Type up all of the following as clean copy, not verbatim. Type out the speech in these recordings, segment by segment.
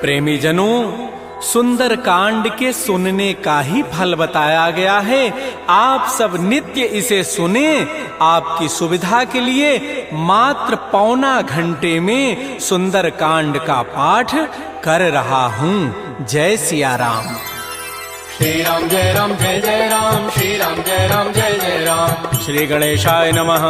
प्रेमी जनों, सुंदर कांड के सुनने का ही फल बताया गया है। आप सब नित्य इसे सुने। आपकी सुविधा के लिए मात्र पौना घंटे में सुंदर कांड का पाठ कर रहा हूँ। जय सिया राम। श्री राम जय राम जय जय राम, श्री राम जय राम जय जय राम। श्री गणेशाय नमः।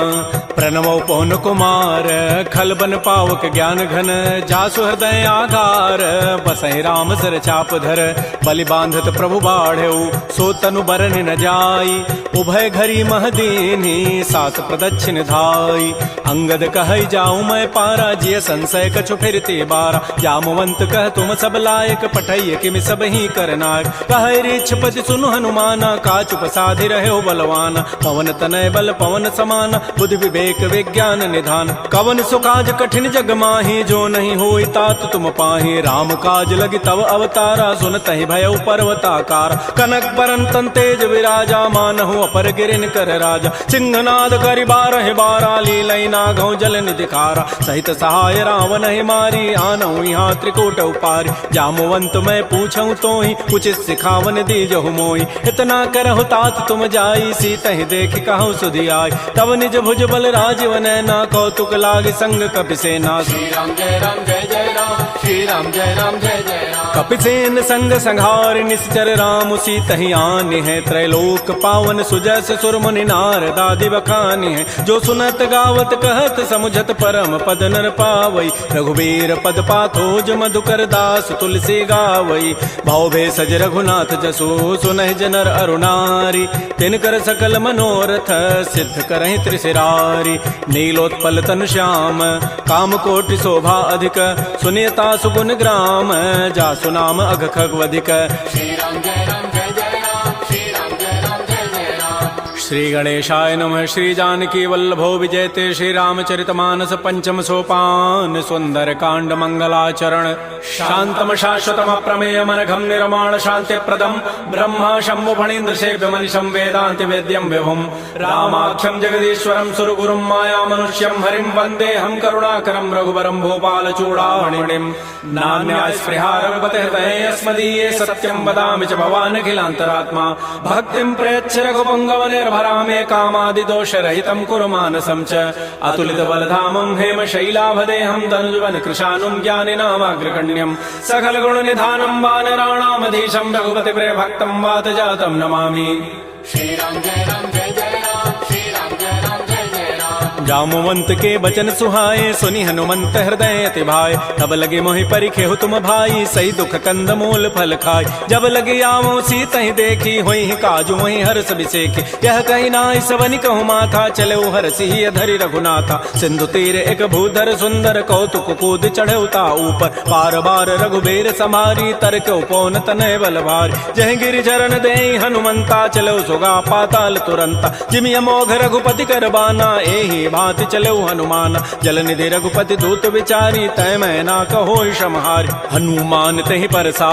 प्रणवो पवन कुमार, खल बन पावक ज्ञान घन, जासु हृदय आधार, बसहि राम सर चाप धर, बलि बांधत प्रभु बाढ़ऊ, सो तनु बरन न जाई, उभय घरी महदीनी, सात प्रदक्षिण धाई। अंगद कहई जाऊं मैं पारा, जिय संशय कछु फिरते बारा, जामवंत कह तुम सब लायक, पठैय किमि सब ही करनायक। कहै रिछपति सुनु हनुमाना, काचु प्रसादि रहे बलवाना, पवन तनय बल पवन समाना, बुद्धि विवेक विज्ञान निधान। कवन सुकाज कठिन जग माही, जो नहीं होई तात तुम पाही, राम काज लगी तव अवतारा, सुनतहि भयउ पर्वताकार। कनक बरन तन तेज विराजा, मानहु अपर गिरिन कर राजा, सिंहनाद करि बारहि बारा, लीलई नागौ जल निधिकारा। सहित सहाय रावण ही मारी, आनहु यहाँ त्रिकूट उपारी, जामवंत मैं पूछऊं तोहि, उचित सिखावन दीजहु मोहि। इतना करहु तात तुम जाई, सीतहि देखि कहु सुधि आई, तब निज भुज बल राजीव नैना, कौतुक लागी संग कपिसेना। श्री राम जय राम जय जय राम, श्री राम जय राम जय जय राम। कपिसेन संग संहार, निश्चर राम सीतहि आनि है, त्रैलोक पावन सुजस सुर मुनि नारद आदि बखानि है। जो सुनत गावत कहत समुझत परम पद नर पावई, रघुबीर पद पाथोज मधुकर दास तुलसी गावई। भाव भेषज रघुनाथ जसु, सुनहि जनर अरुणारी, तिनकर सकल मनोरथ सिद्ध करहि त्रिशिरारी। नीलोत्पल तनु श्याम, काम कोटि शोभा अधिक, सुनियता सुगुण ग्राम, जासु नाम अघ खगवधिक। श्री राम जय राम जय जय राम, श्री राम जय राम जय जय राम। श्री गणेशाय नमः। श्री जानकी वल्लभो विजयते, श्री रामचरितमानस पंचम सोपान, सुंदर कांड मंगलाचरण। शांतम शाश्वतम प्रमेय मनघम निर्माण शांति प्रदम, ब्रह्मा शंभु फणीन्द्र सेव्य मनिषं वेदांति वेद्यम विभुम। रामाख्यम जगदीश्वरम सुरगुरुम माया मनुष्यम हरिम, वंदे हम करुणाकरम रघुवरम भूपाल चूड़ामणिम। नान्या स्पृहा रघुपते हृदये अस्मदीये, सत्यम वदामि च भवान् अखिलान्तरात्मा। भक्तिं प्रयच्छ रघुपुंगव निर्भरामे, कामादि दोष रहितं कुरु मानसं च। अतुलित बलधामं हेम शैलाभदेहं, धनुजवन कृशानुं ज्ञानिनामाग्रगण्यम्। सकल गुण निधानं वानराणामधीशं, रघुपति प्रिय भक्तं वात जातं नमामि। श्री राम जय राम जय जय राम, श्री राम जय राम जय जय राम। जामवंत के बचन सुहाए, सुनि हनुमंत हृदय अति भाए, तब लगे मोहि परिखेहु तुम भाई, सही दुख कंद मूल फल खाय। जब लगे आवो सीतहि देखी, होई काजु मोहि हर्ष बिसेखी। यह कहि नाई सवनि कहु माथा, चले हरषि धरि रघुनाथा। सिंधु तीर एक भूधर सुंदर, कौतुक कूद चढ़े ता ऊपर, पार बार रघुबीर समारी, तरक उपौन तनय बल भारी। जह गिरि चरण देहि हनुमंता, चलो सुगा पाताल तुरंता। जिमि अमोघ रघुपति कर बाना, एहि भांति चलो हनुमान। जल निधि रघुपति दूत विचारी, तय मैं ना कहो क्षमहारी। हनुमान तहि परसा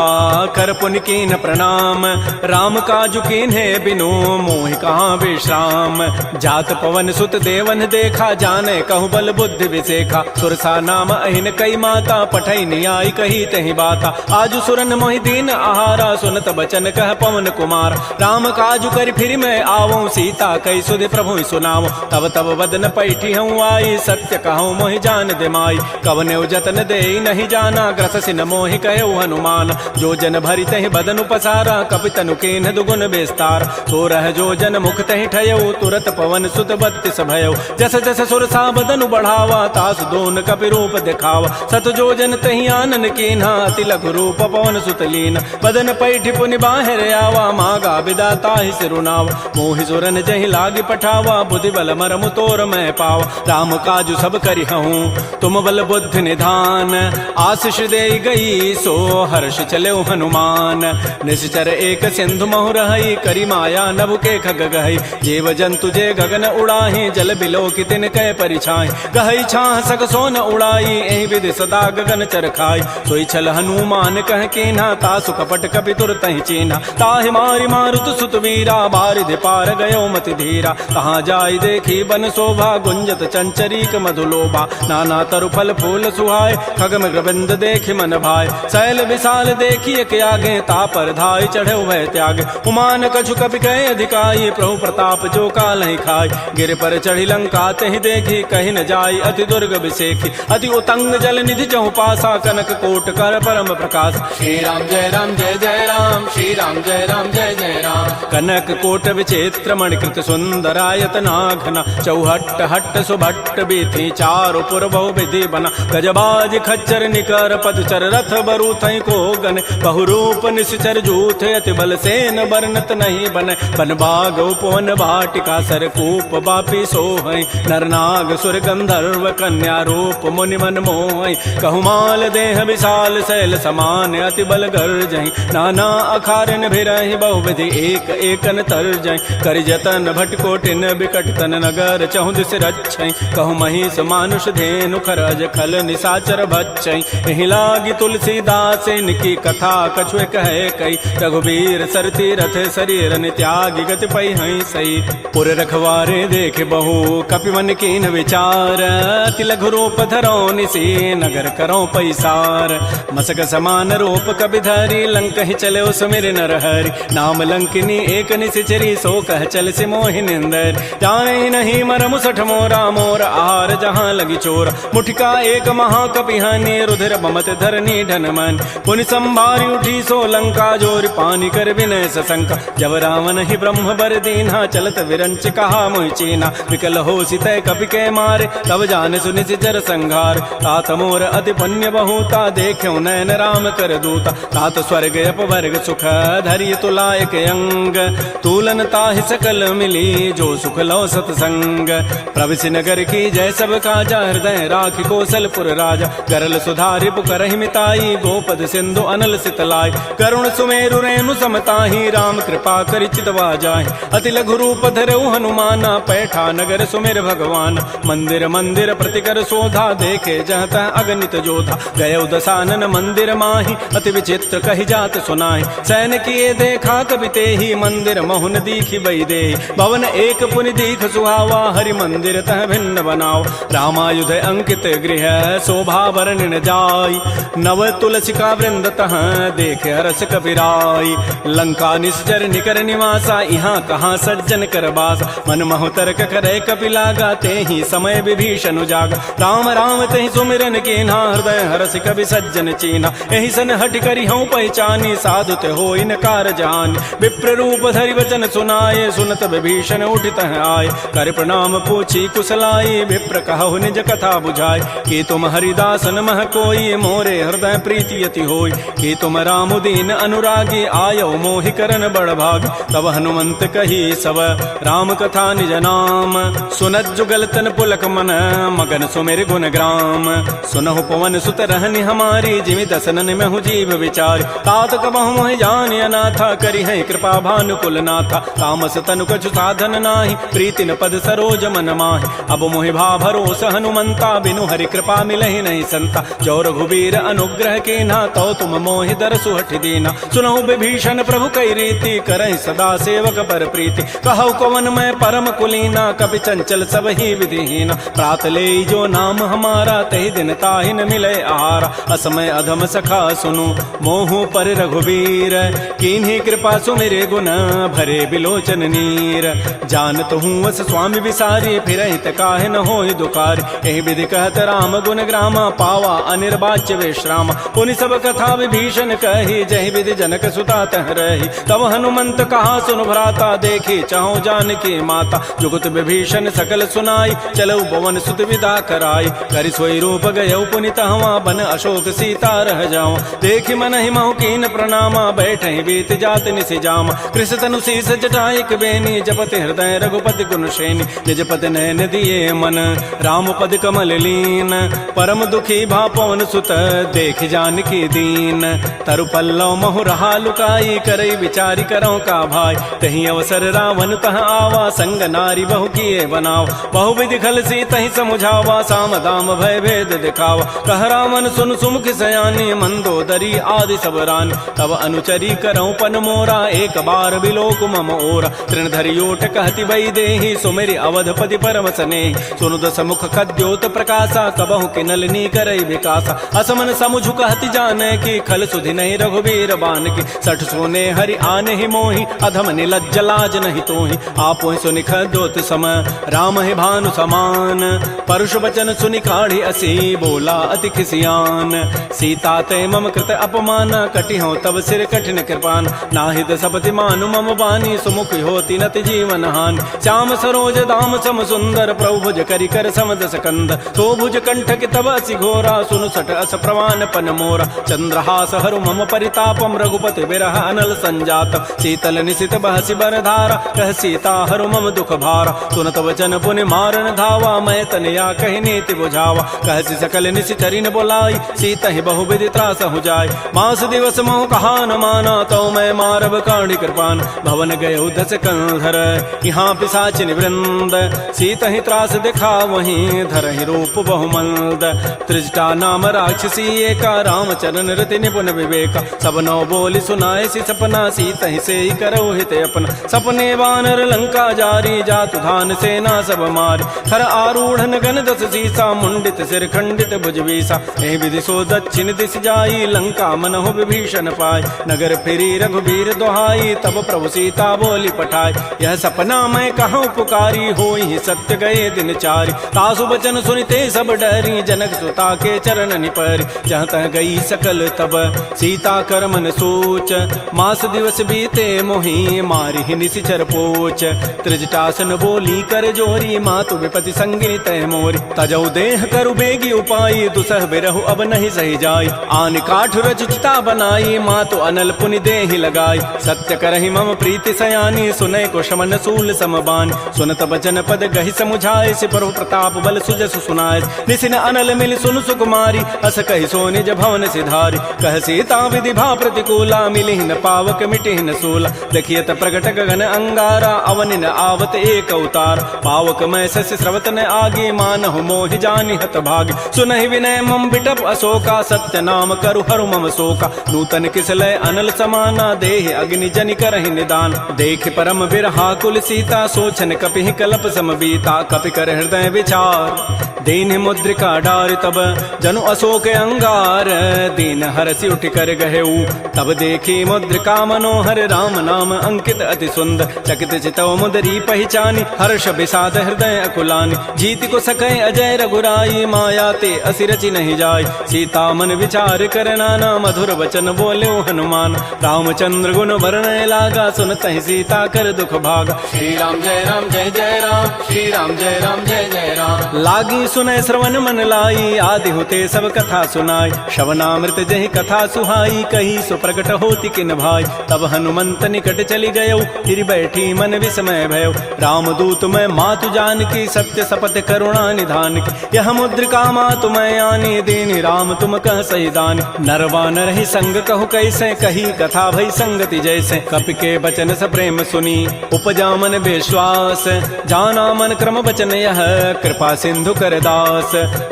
कर पुनि कीन प्रणाम, राम काजु कीन्हे बिनु मोहि कहाँ विश्राम। जात पवन सुत देवन देखा, जाने कहु बल बुद्धि विसेखा। सुरसा नाम अहिन कई माता, पठई नियाई कही तहि बाता। आजु सुरन मोहि दीन आहारा, सुनत बचन कह पवन कुमार। राम काजु करि फिर मैं आवो, सीता कई सुधि प्रभु सुनावो। तब तब बदन पैठी हूँ आई, सत्य कहूँ मोहि जान दे माई। कवने जतन दे नहीं जाना, ग्रससि न मोहि कहो हनुमान। जो जन भरि तहि बदन पसारा, कपितनु कीन्ह दुगुन विस्तार। सो रह जो जन मुख तहि ठयऊ, तुरत पवन सुत बत्तिस भयऊ। जस जस सुरसा बदनु बढ़ावा, तासु दोन कपि रूप दिखावा। सत जो जन तहि आनन कीन्हा, अति लघु रूप पवन सुत लीन। बदन पैठी पुनि बाहिर आवा, मागा विदा ताहि सिरुनावा। मोहि सुरन जहि लागी पठावा, बुद्धि बल मरमु तोर मैं पावा। राम काजु सब करि हूँ, तुम बल बुद्धि निधान। आशीष दे गई, सो हर्ष चले हनुमान। निश्चर एक सिंधु महु रही, करी माया नभ के खग गहई। जीव जंतु जे गगन उड़ाही, जल बिलो की तिन कै परिछाई। गहई छाह सक सोन उड़ाई, एहि विधि सदा गगन चर खाई। सोई छल हनुमान कह कीन्हा, तासु कपट कपि तुरतहि चीन्हा। ताहि मारि मारुत सुत वीरा, बारिधि पार गयो मति धीरा। कहाँ जाय देखी बन शोभा, कुंजत चंचरीक मधुलोभा नाना तरु फल फूल सुहाय खगम गोविंद देख मन भाय शैल विशाल देखिए के आगे तापर धाय चढ़े भय त्याग उमान कछु कपि कहे अधिकाई प्रभु प्रताप जो काल ही खाय गिर पर चढ़ी लंका तहि देखी कहीं न जाय अति दुर्ग विसेखी अति उतंग जल निधि चहु पासा कनक कोट कर परम प्रकाश श्री राम जय जय राम श्री राम जय जय राम कनक कोट विचित्र मणिकृत सुंदरायतनाघना चौहट्ट हट्ट सुभट्ट बीथी चारु पुर बहु विधि बना गजबाज खच्चर निकर पदचर रथ बरु थई को गन बहुरूप निश्चर जूथ अति बल सेन बरनत नहीं बन बन बाग उपवन भाटिका सरकूप बापी सोहै नरनाग सुर गंधर्व कन्या रूप मुनि मन मोहै कहुमाल देह विशाल शैल समान अति बल गर्जहि नाना अखारन भिरहि बहुविधि एक एकन तरजहि करि जतन भटकोटिन बिकट तन नगर चहु दिस रक्षै कहु महिष मानुष धेनु खरज खल निसाचर भक्षै एहि लागी तुलसीदास इनकी कथा कछुए कहे कई रघुबीर सरती रथ शरीर त्यागी गति पै हई सई पुर रखवारे देख बहु कपि मन कीन विचार अति लघु रूप धरो निसी नगर करो पैसार मसक समान रूप कपि धरी लंक ही चले सुमिर नर हरि नाम लंकिनी एक निशिचरी सो कह चल से मोहि निंदर जाने नहीं मरम सठ मोरा मोर आहार जहाँ लगी चोर मुठिका एक महाकपिहानी रुधिर बमत धरनी ढन मन पुनि संभारी उठी सो लंका जोर पानी कर विनय सशंका जब रावण ही ब्रह्म बर दीन्हा चलत विरंच कहा मोहि चीना विकल हो सितय कपि के मारे तब जान सुनि सिचर संघार तात मोर अति पुण्य बहुता देख्यो नयन राम कर दूता तात स्वर्ग अपवर्ग सुख धरि तुलायक अंग तूलन ताहि सकल मिली जो सुख लो सतसंग प्रविशि नगर की जय सब काजा हृदय राखि कौशलपुर राजा गरल सुधारि पुकरहि मिताई गोपद सिंधु अनल सितलाई करुण सुमेरु रेणु समताहि राम कृपा करि चितवा जाहि अति लघु रूप धरऊ हनुमाना पैठा नगर सुमेर भगवान मंदिर मंदिर प्रतिकर शोधा देखे जहत अगणित जोधा गय दसानन मंदिर माहि अति विचित्र कहि जात सुनाहि सैन किए देखा कवि तेहि मंदिर महुन दीखि बई दे भवन एक पुनि दीख सुहावा हरि मंदिर तह भिन्न बनाओ रामायुध अंकित गृह शोभा वर्णन जाय नव तुलसिका वृंद तह देख हरस कपिराई लंका निश्चर निकर निवासा यहाँ कहाँ सज्जन कर बास मन महु तर्क करे कपि लागा ते ही समय विभीषण उजागा राम राम ते सुमिरन कीन्हा हृदय हरस कवि सज्जन चीन्हा एहि सन हट करि हूँ पहचानी साधु ते हो इनकार जान विप्र रूप धरि वचन सुनाए सुनत विभीषण उठित आए कर प्रणाम पूछी कुशलाई विप्र कहु निज कथा बुझाए कि तुम हरिदासन मह कोई मोरे हृदय प्रीति यति होई कि तुम राम दीन अनुरागी आयो मोहि करन बड़ भाग तब हनुमंत कही सब राम कथा निज नाम सुनत जुगल तन पुलक मन मगन सुमेर गुण ग्राम सुनहु पवन सुत रहनि हमारी जिमि दसनन में हूँ जीव विचार तात कबहु मोहि जान अनाथा करि है कृपा भानुकुल नाथा तामस तनु कछु साधन नाही प्रीति न पद सरोज मन माहि अब मोहि भा भरोस हनुमंता बिनु हरि कृपा मिलहि नहीं संता जो रघुबीर अनुग्रह कीन्हा तो तुम मोहि दरसु हठि दीना सुनहु विभीषण प्रभु कई रीति करहि सदा सेवक पर प्रीति कहु कवन मैं परम कुलीना कपि चंचल सब ही विधिहीना प्रात ले जो नाम हमारा तहि दिन ताहि न मिले आहारा असमय अधम सखा सुनु मोहु पर रघुबीर कीन्ही कृपा सुमिरे गुण भरे बिलोचन नीर जानत हूँ वस स्वामी विसारी फिर काहे न होहि दुकार एहि विधि कहत राम गुण ग्रामा पावा अनिर्वाच्य विश्राम पुनि सब कथा विभीषण कही जहि विधि जनक सुता तह रही तब हनुमंत कहा सुन भ्राता देखी चाहु जानकी माता जुगत विभीषण सकल सुनाई चलऊ पवन सुत विदा कराई करि सोई रूप गयऊ पुनि तहवा बन अशोक सीता रह जाओ देखि मन ही महु कीन प्रणामा बैठे बीत जात निसि जामा कृष तनु शीस जटाइक बेनी जपति हृदय रघुपति गुण श्रेणी निज पति नयन दिए मन राम पद कमल लीन परम दुखी भा पवन सुत देख जानकी दीन तरु पल्लव महु रहा लुकाई करई विचारी करो का भाई तही अवसर रावण तह आवा संग नारी बहु किए बनाव बहु विधि खल सी तही समुझावा साम दाम भय भेद दिखावा कह रावण सुन सुमुख सयानी मंदोदरी आदि सब रान तब अनुचरी करौ पन मोरा एक बार बिलोक मम ओरा तृण धरियोट कहति वै देहि सुमेरि अवधपति पर परम सने सुनु दस मुख खद्योत प्रकाशा कबहु किनलनी करई विकासा असमन समुझु कहति जाने की खल सुधि नहीं रघुबीर बान की सठ सोने हरि आने ही मोहि अधम निलज्ज लाज नहीं तोहि आपो सुनि खद्योत सम राम ही भानु समान परुष वचन सुनि काढ़ी असी बोला अति खिसियान सीता ते मम कृत अपमान कटि हो तब सिर कठिन कृपान नाहिद सपति मानु मम बानी सुमुख होती नति जीवन हान श्याम सरोज दाम सम सुंदर प्रभु भुज करि कर समदस कंद तो भुज कंठ के तब असि घोरा सुनु सट अस प्रवान पन मोरा चंद्रहास हरु मम परितापम रघुपति बिरह अनल संजात शीतल निशित बहसि बरधारा कह सीता हरु मम दुख भारा सुनत वचन पुनि मारन धावा मैं तनया कहि नीति बुझावा कहसि सकल निशि चरिन बोलाई सीता ही बहु विधि त्रास हो जाय मास दिवस मोह कहा न माना तो मैं मारब काढ़ी कृपान भवन गए दस कंधर यहाँ पिशाचिन वृंद सीता ही त्रास दिखा वहीं धर ही रूप बहुमंद त्रिजटा नाम राक्षसी एका रामचरण रति निपुण विवेका सब नौ बोली सुनाए सी सपना सीता ही से ही करो हित अपना सपने वानर लंका जारी जातु धान सेना सब मारी हर आरूढ़ गन दस सीसा मुंडित सिर खंडित भुजवीसा एहि विधि सो दक्षिण दिश जाई लंका मनहु विभीषण पाय नगर फिरी रघुबीर दोहाई तब प्रभु सीता बोली पठाई यह सपना मैं कहूँ पुकारी होई सत्य गए दिन चारि तासु बचन सुनते सब डरी जनक सुता के चरण निपरि जहाँ तह गई सकल तब सीता कर मन सोच मास दिवस बीते मोहि मारी निशिचर पोच त्रिजटासन बोली कर जोरी मातु विपति संगिनी तह मोरी तजौ देह करु बेगी उपाई दुसह बिरहु अब नहीं सही जाई आन काठ रचिता बनाई मातु अनल पुनि देहि लगाई सत्य करहि मम प्रीति सयानी सुनय को शमन सूल समबान सुनत बचन पद गहि समुझाए सि प्रभु प्रताप बल सुजस सुनाए निसिन अनल मिल सुन सुकुमारी अस कहि सो निज भवन सिधारी कह सीता विधि भा प्रतिकूला मिलि न पावक मिटि न सूला देखियत प्रगट गगन अंगारा अवनि न आवत एक अवतार पावक मैं शशि स्रवत न आगे मानहु मोहि जानि हत भागी सुनहि विनय मम बिटप अशोका सत्य नाम करु हरु मम शोका नूतन किसलय अनल समाना देहि अग्नि जनि करहि निदान देख परम बिरहा कुल सीता सोचन कपि कलप समबीता कपि कर हृदय विचार दीन मुद्रिका डार तब जनु अशोक अंगार दीन हरसि उठ कर गहेऊ तब देखी मुद्रिका मनोहर राम नाम अंकित अति सुंदर चकित चितव मुदरी पहचानी हर्ष विषाद हृदय अकुलानी जीत को सकै अजय रघुराई माया ते असि रचि नहीं जाय सीता मन विचार कर नाना मधुर वचन बोले हनुमान रामचंद्र गुण वर्णय लागा सुनत ही सीता कर दुख भागा श्री राम जय राम जय जय राम श्री राम जय राम जय जय राम लागी सुनय श्रवण मन लाई आदि होते सब कथा सुनाई श्रवणामृत जहि कथा सुहाई कही सो प्रकट होती किन भाई तब हनुमंत निकट चली गयो फिर बैठी मन विस्मय भयो राम दूत मैं मातु जान की सत्य सपथ करुणा निधान की यह मुद्रिका मातु मैं आनी दीनी राम तुम कह सही दानी नरवान रही संग कहु कैसे कही कथा भई संगति जैसे कपि के बचन स प्रेम सुनी उपजा मन विश्वास जाना मन क्रम वचन यह कृपा सिंधु कर दास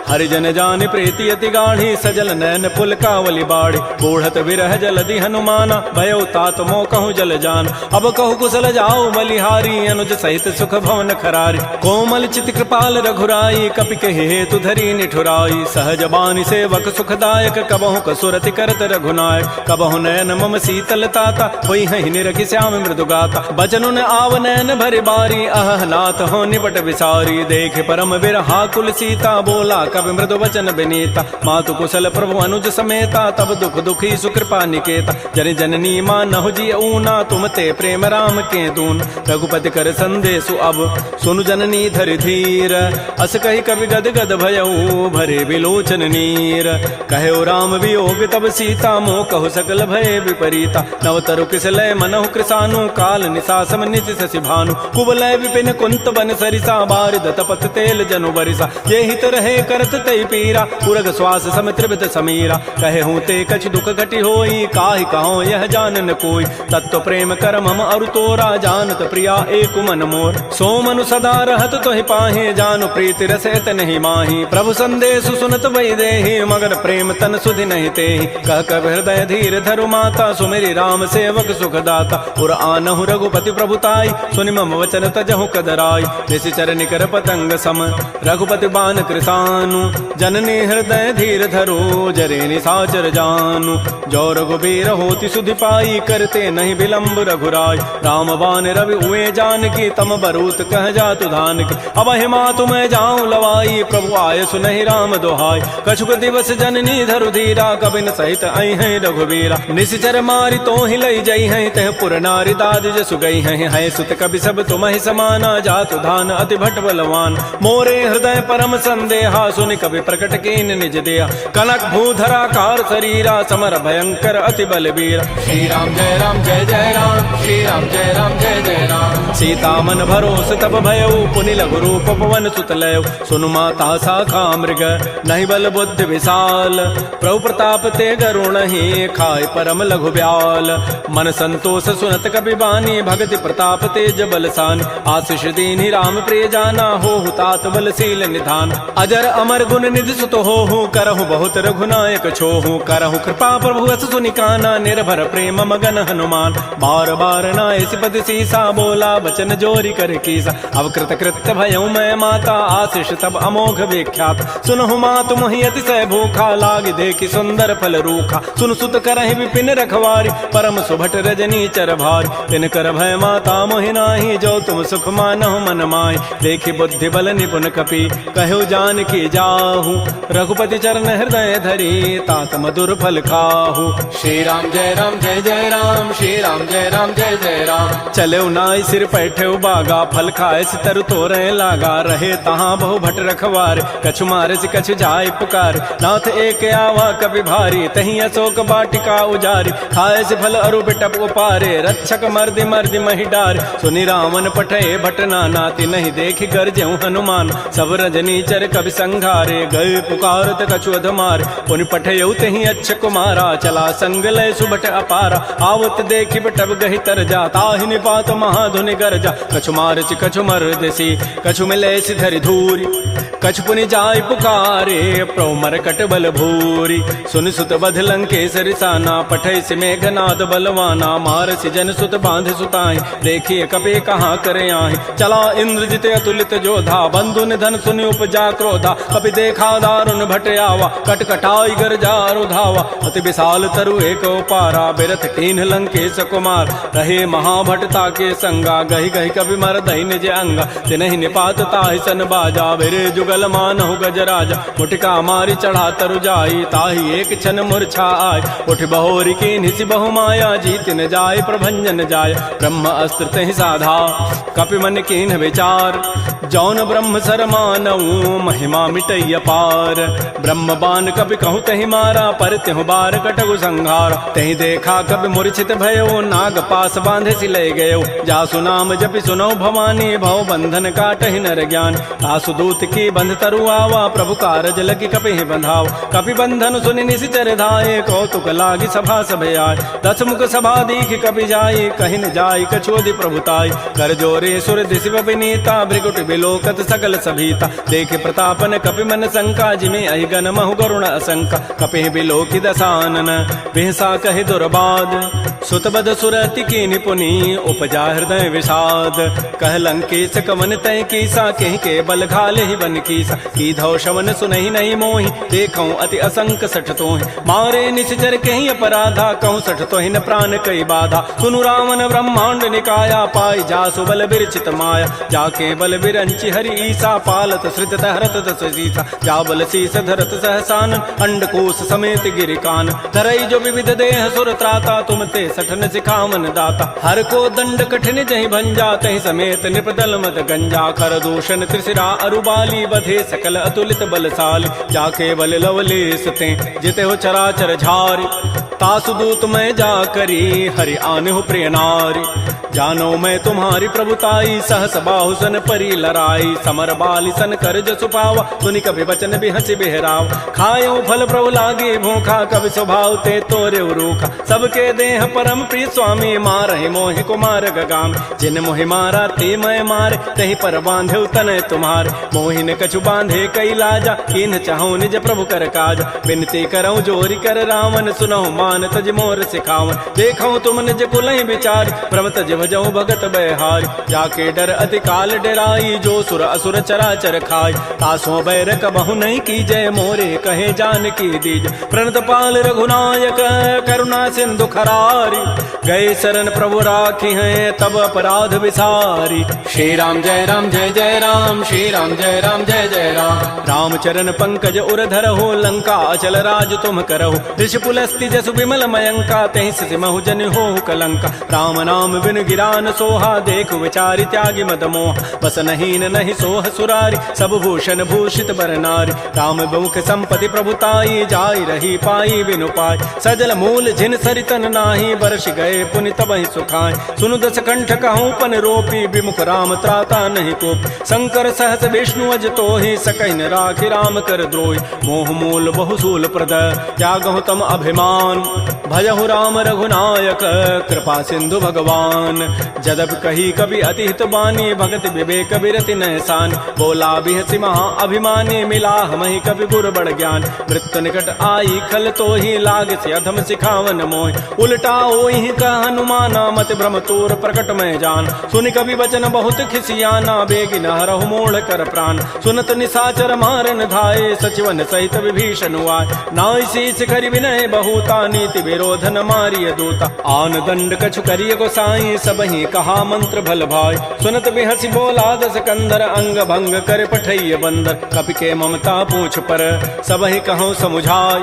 हरिजन जान प्रीति अति गाढ़ी सजल नैन पुल कावली बाड़ी बूढ़त विरह जलधि हनुमाना भयो तात मो कहूँ जल जान अब कहु कुशल जाओ बलिहारी अनुज सहित सुख भवन खरारी कोमल चित कृपाल रघुराई कपि कहि हेतु धरी निठुराई सहज बानी सेवक सुखदायक कबहु कसुरति करत रघुनायक कबहु नयन मम शीतल ताता होई हहि निरखि श्याम मृदु गाता बचनु न आव नयन भरि बारी अह नाथ हो निपट विसारी देख परम विरहा कुल सीता बोला कवि मृदु वचन विनीता मातु कुशल प्रभु अनुज समेता तब दुख दुखी सुकृपा निकेता जन जननी मानहु जी ऊना तुम ते प्रेम राम के दून रघुपति कर संदेशु अब सुनु जननी धरि धीर अस कहि कवि गद गद भयऊ भरे विलोचन नीर कहो राम वियोग तब सीता मोह कहु सकल भय विपरीता नव तरु किसलय मनहु कृसानु काल निशा सम निशि शशि भानु कुवलय विपिन कुंत बन सरिसा बारिद तपत तेल जनु तनु बरिसा ये हित रहे करत तई पीरा पुरग श्वास समित्रित समीरा कहे हूँ ते कछ दुख घटी होई काहि कहो यह जानन कोई तत्व प्रेम कर मम अरु तोरा जानत प्रिया एक मन मोर सो मनु सदा रहत तोहि पाहे जानु प्रीति रसैत नहीं माही प्रभु संदेश सुनत वै देहि मगर प्रेम तन सुधि नहीं तेहि कह कब हृदय धीर धरु माता सुमेरी राम सेवक सुखदाता पुर आनहु रघुपति प्रभुताई सुनि मम वचन तजहु कदराई निशिचर निकर पतंग सम रघुपति बान कृसानु जननी हृदय धीर धरो जरे निसाचर जानु जो रघुबीर होति सुधि पाई करते नहीं विलंब रघुराय राम बान रवि उए जान की तम बरूत कह जातु धान की अब हिमा तुम्हें जाऊं लवाई प्रभु आय सुनहि राम दोहाई कछुक दिवस जननी धरु धीरा कबिन सहित आई है रघुबीरा निशिचर मारी तो ही लई जई है तह पुर नारी दाद जसु गई है सुत कवि सब तुम ही समाना जातु धान अति भट बलवान मोरे हृदय परम संदेहा सुनि कवि प्रकट कीन निज देहा कनक भूधरा कार शरीरा समर भयंकर अति बलबीरा श्री राम जय राम जय जय राम श्री राम जय राम जय जय राम सीता मन भरोस तब भयउ पुनि लघु रूप पवन सुत लयउ सुनु माता साखा मृग नहीं बल बुद्धि विशाल प्रभु प्रताप ते गरुण ही खाय परम लघु ब्याल मन संतोष सुनत कपि बानी भगति प्रताप तेज बलसान आशीष दीनि राम प्रिय जाना हो तात बलशील निधान अजर अमर गुण निधि सुत हो करहु बहुत रघुनायक छोहु करहु कृपा प्रभु अस सुनि काना निर्भर प्रेम मगन हनुमान बार बार नाय सिपति सीसा बोला बचन जोरी कर कीसा अब कृत कृत्य भयउ मैं माता आशीष तब अमोघ विख्यात सुनहु मातु मोहि अतिशय भूखा लाग देखि सुंदर फल रूखा सुन सुत करहि विपिन रखवारी परम सुभट रजनी चर भारी तिन कर भय माता मोहि नाही जो तुम सुख मानहु मन माहि देखि बुद्धि बल निपुण कपि कहु जान की जाहु रघुपति चरण हृदय धरी तात मधुर फल खाहु श्री राम जय राम जय जय राम श्री राम जय राम जय जय राम चले नाई सिर पैठे बागा फल खाए सितर तोरे लागा रहे तहाँ बहु भट रखवार कछु मारे से कछु जाय पुकार नाथ एक आवा कभी भारी तही अशोक बाटिका उजारी खाए से फल अरु बिटप उपारे रक्षक मर्दि मर्दि मही डार सुनि रावण पठे भट नाती नहीं देख गरजेऊ हनुमान सब रजनी चर कवि संघारे गए पुकारत कछु अधमार पुनि पठयऊ तही अच्छ कुमारा चला संग लय सुभट अपारा आवत देखि बटब गहि तर जा ताहि निपात महाधुनि गरजा कछु मारचि कछु मर्दसी कछु मिले धरि धूरी कछु पुनि जाय पुकारे प्रभु मरकट बल भूरी सुन सुत बध लंकेसरि साना पठै से मेघनाद बलवाना मारसि जन सुत बांध सुताई देखिए कपे कहाँ करे आहि चला इंद्रजित अतुलित जोधा बंधु निधन सुनि उपजा क्रोधा कपि देखा दारुण भट आवा कट कटाई गरजा रुधावा अति विशाल तरु एक पारा बिरथ कीन्ह लंकेश कुमार रहे महाभटता के संगा गहि गहि कवि मर दहि निज अंगा तिनहि निपात ताहि सन बाजा बिरे जुगल मानहु गजराजा मुटिका मारी चढ़ा तरु जाई ताहि एक क्षण मूर्छा आय उठ बहोरी की निसि बहु माया जीत न जाय प्रभंजन जाय ब्रह्म अस्त्र तहि साधा कपि मन कीन्ह विचार जौन ब्रह्म सर मानऊ महिमा मिटई अपार ब्रह्म बान कपि कहु तहि मारा पर त्यहु बार कटगु संहार तहि देखा कपि मूर्छित भयो नाग पास बांधे सि लय गयो जासु नाम जपि सुनो भवानी भव बंधन काटहि नर ज्ञान तासु दूत की बंध तरु आवा प्रभु कारज लगी कपि बंधाव कपि बंधन सुनि निशिचर धाये कौतुक लागी सभा सभे आय दस मुख सभा दीख कपि जाई कहि न जाई कछोदि प्रभुताई कर जोरे सुर दिशि विनीता भृगुट बिलोकत सकल सभीता देखे प्रतापन कपि मन शंका जिमे अहिगन महु गरुण असंका कपि बिलोकि दसानन बिहसा कहि दुर्बाद सुतबद सुरति की निपुनी उपजा हृदय विषाद कह लंकेश कवन तय कीसा कहि के बल घाले ही बन कीसा की धौ शवन सुनहि नहीं मोहि देखऊं अति असंक सठ तोहि मारे निश्चर कहीं अपराधा कहूँ सठ तोहि न प्राण कई बाधा सुनु रावण ब्रह्मांड निकाया पाई जासु बल बिरचित माया जाके बल बिरंचि हरि ईसा पालत सृजत हरत दस सीसा जा बल शीस धरत सहसान अंडकोश समेत गिरिकान धरई जो विविध देह सुर त्राता तुम ते सठन सिखावन दाता हर को दंड कठिन जहि भंजा तहि समेत निपदल मत गंजा खर दूषण त्रिशिरा अरुबाली बधे सकल अतुलित बलशाली जाके बल लवलेस ते जिते हो चराचर झारी तासु दूत मैं जा करी हरि आने हो प्रिय नारी जानो मैं तुम्हारी प्रभुताई, सहस बाहु सन परी लराई, समर बाली सन कर जसु पावा, सुनि कभी वचन भी हंसी बिहराव, खायो फल प्रभु लागे भूखा, कभी स्वभाव ते तोरे रूखा, सबके देह परम प्रिय स्वामी, मारहि मोहि कुमार गगाम, जिन मोहि मारा ते मैं मारे, तही पर बांधे तनय तुम्हारे, मोहि न कछु बांधे कई लाजा, किन चाहूं निज प्रभु कर काज, बिनती करऊं जोरी कर रावण, सुनहु मान तज मोर सिखावन, देखऊं तुम निज कुलहि विचार, भ्रम तज भजऊं भगत बहारी, जाके डर अति काल डराई, जो सुर असुर चराचर खाई, तासों बैर कबहु नहीं कीजय, मोरे कहे जानकी दीज, प्रणत पाल रघुनायक करुणा सिंधु खरारी, गए शरण प्रभु राखी हैं तब अपराध विसारी। श्री राम जय राम जय जय राम, श्री राम जय राम जय जय राम, रामचरण पंकज उर धरहो, लंका अचल राज तुम करहो, ऋषि पुलस्ति जसु विमल मयंका, तहि सिमहु जन हो कलंका, राम नाम बिन गिरान सोहा, देख विचारि त्यागी मद मोह, बस नहीं नहीं सोह सुरारी, सब भूषण भूषित बर नारी, राम बहुख संपत्ति प्रभुताई, जाई रही पाई बिनु पाई, सजल मूल जिन सरितन नाही, बरस गए पुनि तबहि सुखाय, सुनु दस कंठ कहूँ पन रोपी, विमुख राम त्राता नहीं कोप, शंकर सहस विष्णु अज तोहि, सकैन राखि राम कर द्रोहि, मोह मूल बहुसूल प्रद त्यागहु तम अभिमान, भजहु राम रघुनायक कृपा सिंधु भगवान, जदब कही कभी अति हित बानी, भगत विवेक बिरति नहसान, बोला बिहसि महा अभिमानी, मिला हमहि कभी गुर बड़ ज्ञान, मृत्यु निकट आई खल तो ही, लाग से अधम सिखावन मोहि, उल्टा ओहि का हनुमाना, मत भ्रम तोर प्रकट में जान, सुनि कभी वचन बहुत खिसियाना, बेगिन हरहु मोड़ कर प्राण, सुनत निशाचर मारन धाये, सचिवन सहित विभीषण आए, नाई शीस करि विनय बहुता, नीति विरोधन मारिय दूता, आन दंड कछु करिय गोसाई, सबहि कहा मंत्र भल भाई, सुनत बिहसि बोला दस कंदर, अंग भंग कर पठैय बंदर, कपि के ममता पूछ पर सबहि कहूँ समुझाय,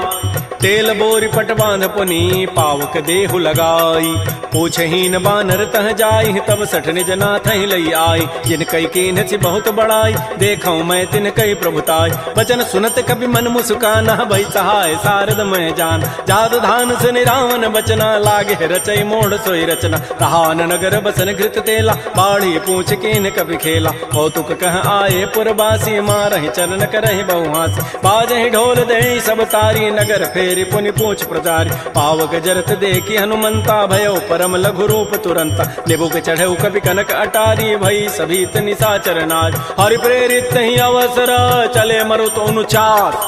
तेल बोरी पट बांध पुनी, पावक देहु लगाई, पूछहीन बानर तह जाई, तब सठ निज नाथ लई आई, जिन कई कीन सी बहुत बड़ाई, देखऊं मैं तिन कई प्रभुताई, वचन सुनत कभी मन मुस्काना, भई सहाय सारद मैं जान, जात धान सुनि रावण बचना, लागे रचई मोड़ सोई रचना, रहान नगर बसन घृत तेला, बाढ़ी पूछ कीन कभी खेला, कौतुक कह आए पुरबासी, मारहि चरण करहि बहुहासी, बाजहि ढोल दे सब तारी, नगर फेरि पुनि पूछ प्रचारी, पावक जरत देखी हनुमंता, भयो परम लघु रूप तुरंता, निबुक चढ़ऊ कभी कनक अटारी, भई सभीत निशाचर नारी, हरि प्रेरित ही अवसर चले मरुत अनुचार,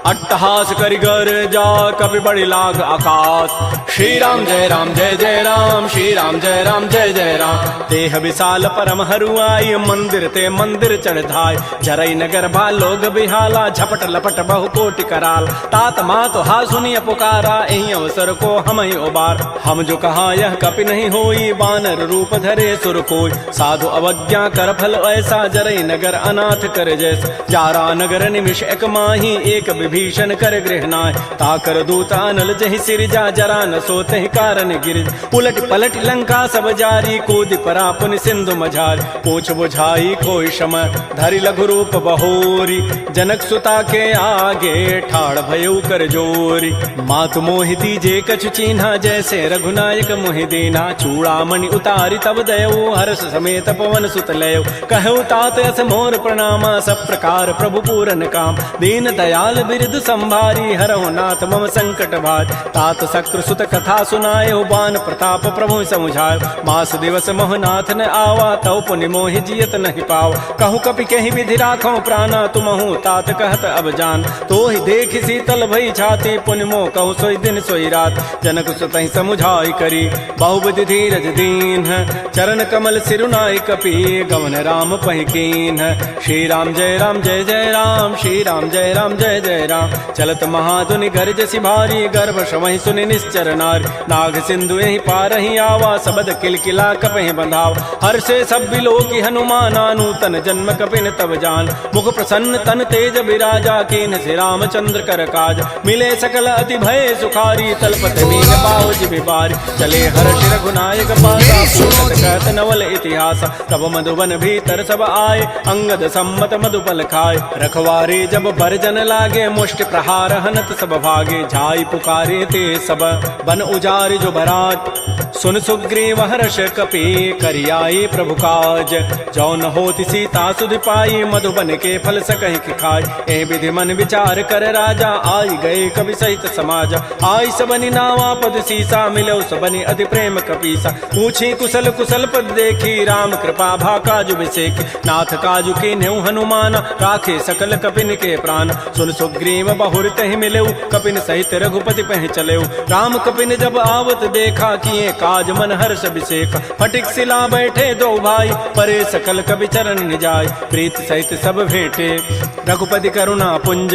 अट्टहास करि गर जा कभी बड़ी लाग आकाश, श्री राम जय राम जय जय राम, श्री राम जय राम जय जय राम, देह विशाल परम हरुआई, मंदिर ते मंदिर चढ़ धाय, जरई नगर भा लोग बिहाला, झपट लपट बहु कोटि कराल, तात मात हा सुनिय पुकारा, एहि अवसर को हम ही उबार, हम जो कहा यह कपि नहीं होई, बानर रूप धरे सुर कोई, साधु अवज्ञा कर फल ऐसा, जरई नगर अनाथ कर जैसा, जारा नगर निमिष एक माही, एक विभीषण कर गृह नाय, ताकर दूत अनल जहि सिरजा, जरा न सोते कारण गिर, उलट पलट लंका सब जारी, कूद परा पुनि सिंधु मझारी, पूछ बुझाई कोई शम, धरि लघु रूप बहोरी, जनक सुता के आगे ठाड़ भयउ कर जोरी, मातु मोहि दीजे कछु चीन्हा, जैसे रघुनायक मोहि दीना, चूड़ामणि उतारी तब दयऊ, हर्ष समेत पवन सुत लयऊ, कहऊ तात अस मोर प्रणामा, सब प्रकार प्रभु पूरन काम, दीन दयाल बिरद संभारी, हरहु नाथ मम संकट भार, तात शक्र सुत कथा सुनाए, बान प्रताप प्रभु समुझाए, मास दिवस मोहनाथ न आवा, तव पुनि मोहि जियत नहीं पाव, कहूँ कपि कहीं विधि राखो प्राणा, तुमहु तात कहत अब जान, तो ही देख शीतल भई छाती, पुनि मोह कहूँ सोई दिन सोई रात, जनक सुतहि समुझाई करी, बहुविधि धीरज दीन, चरण कमल सिरुनाई कपि, गवन राम पहिकीन, श्री राम जय राम जय जय राम, श्री राम जय राम जय जय राम, चलत महाधुनि गर्ज सिभारी, गर्भ श्रवहि सुनि निश्चर नारी, नाग सिंधु यही पार ही आवा, सबद किलकिला कपहि बंधाव, हर्षे सब बिलोकी हनुमाना, नूतन जन्म कपिन तब जान, मुख प्रसन्न तन तेज विराजा, कीन से रामचंद्र कर काज, मिले सकल अति भय सुखारी, तलपत मीन पाव जिभि बारी, चले हर्ष रघुनायक पासा, पूछत कहत नवल इतिहास, तब मधुबन भीतर सब आए, अंगद सम्मत मधुपल खाए, रखवारे जब बरजन लागे, मुष्टि प्रहार हनत सब भागे, जाई पुकारे ते सब बन उजारे जो बरात। सुन सुग्रीव हर्ष कपि करियाए प्रभु काज, जो न होती सीता सुध पाई मधुबन के फल सकहि के खाय। ए विधि मन विचार कर राजा, आई गए कवि सहित समाज। आई सबनि नावा पद सीसा, मिलो सबनि अति प्रेम कपीसा। पूछी कुशल कुशल पद देखी, राम कृपा भा काजु विसेख। नाथ काजु के न्यू हनुमान, राखे सकल कपिन के प्राण। सुन सुग्रीव बहुर तहि मिलेऊ, कपिन सहित रघुपति पह चलेऊ। राम कपिन जब आवत देखा, किए काज मन हर्ष अभिषेक। फटिक सिला बैठे दो भाई, परे सकल कवि चरण निजाय। प्रीत सहित सब भेंटे रघुपति करुणा पुंज,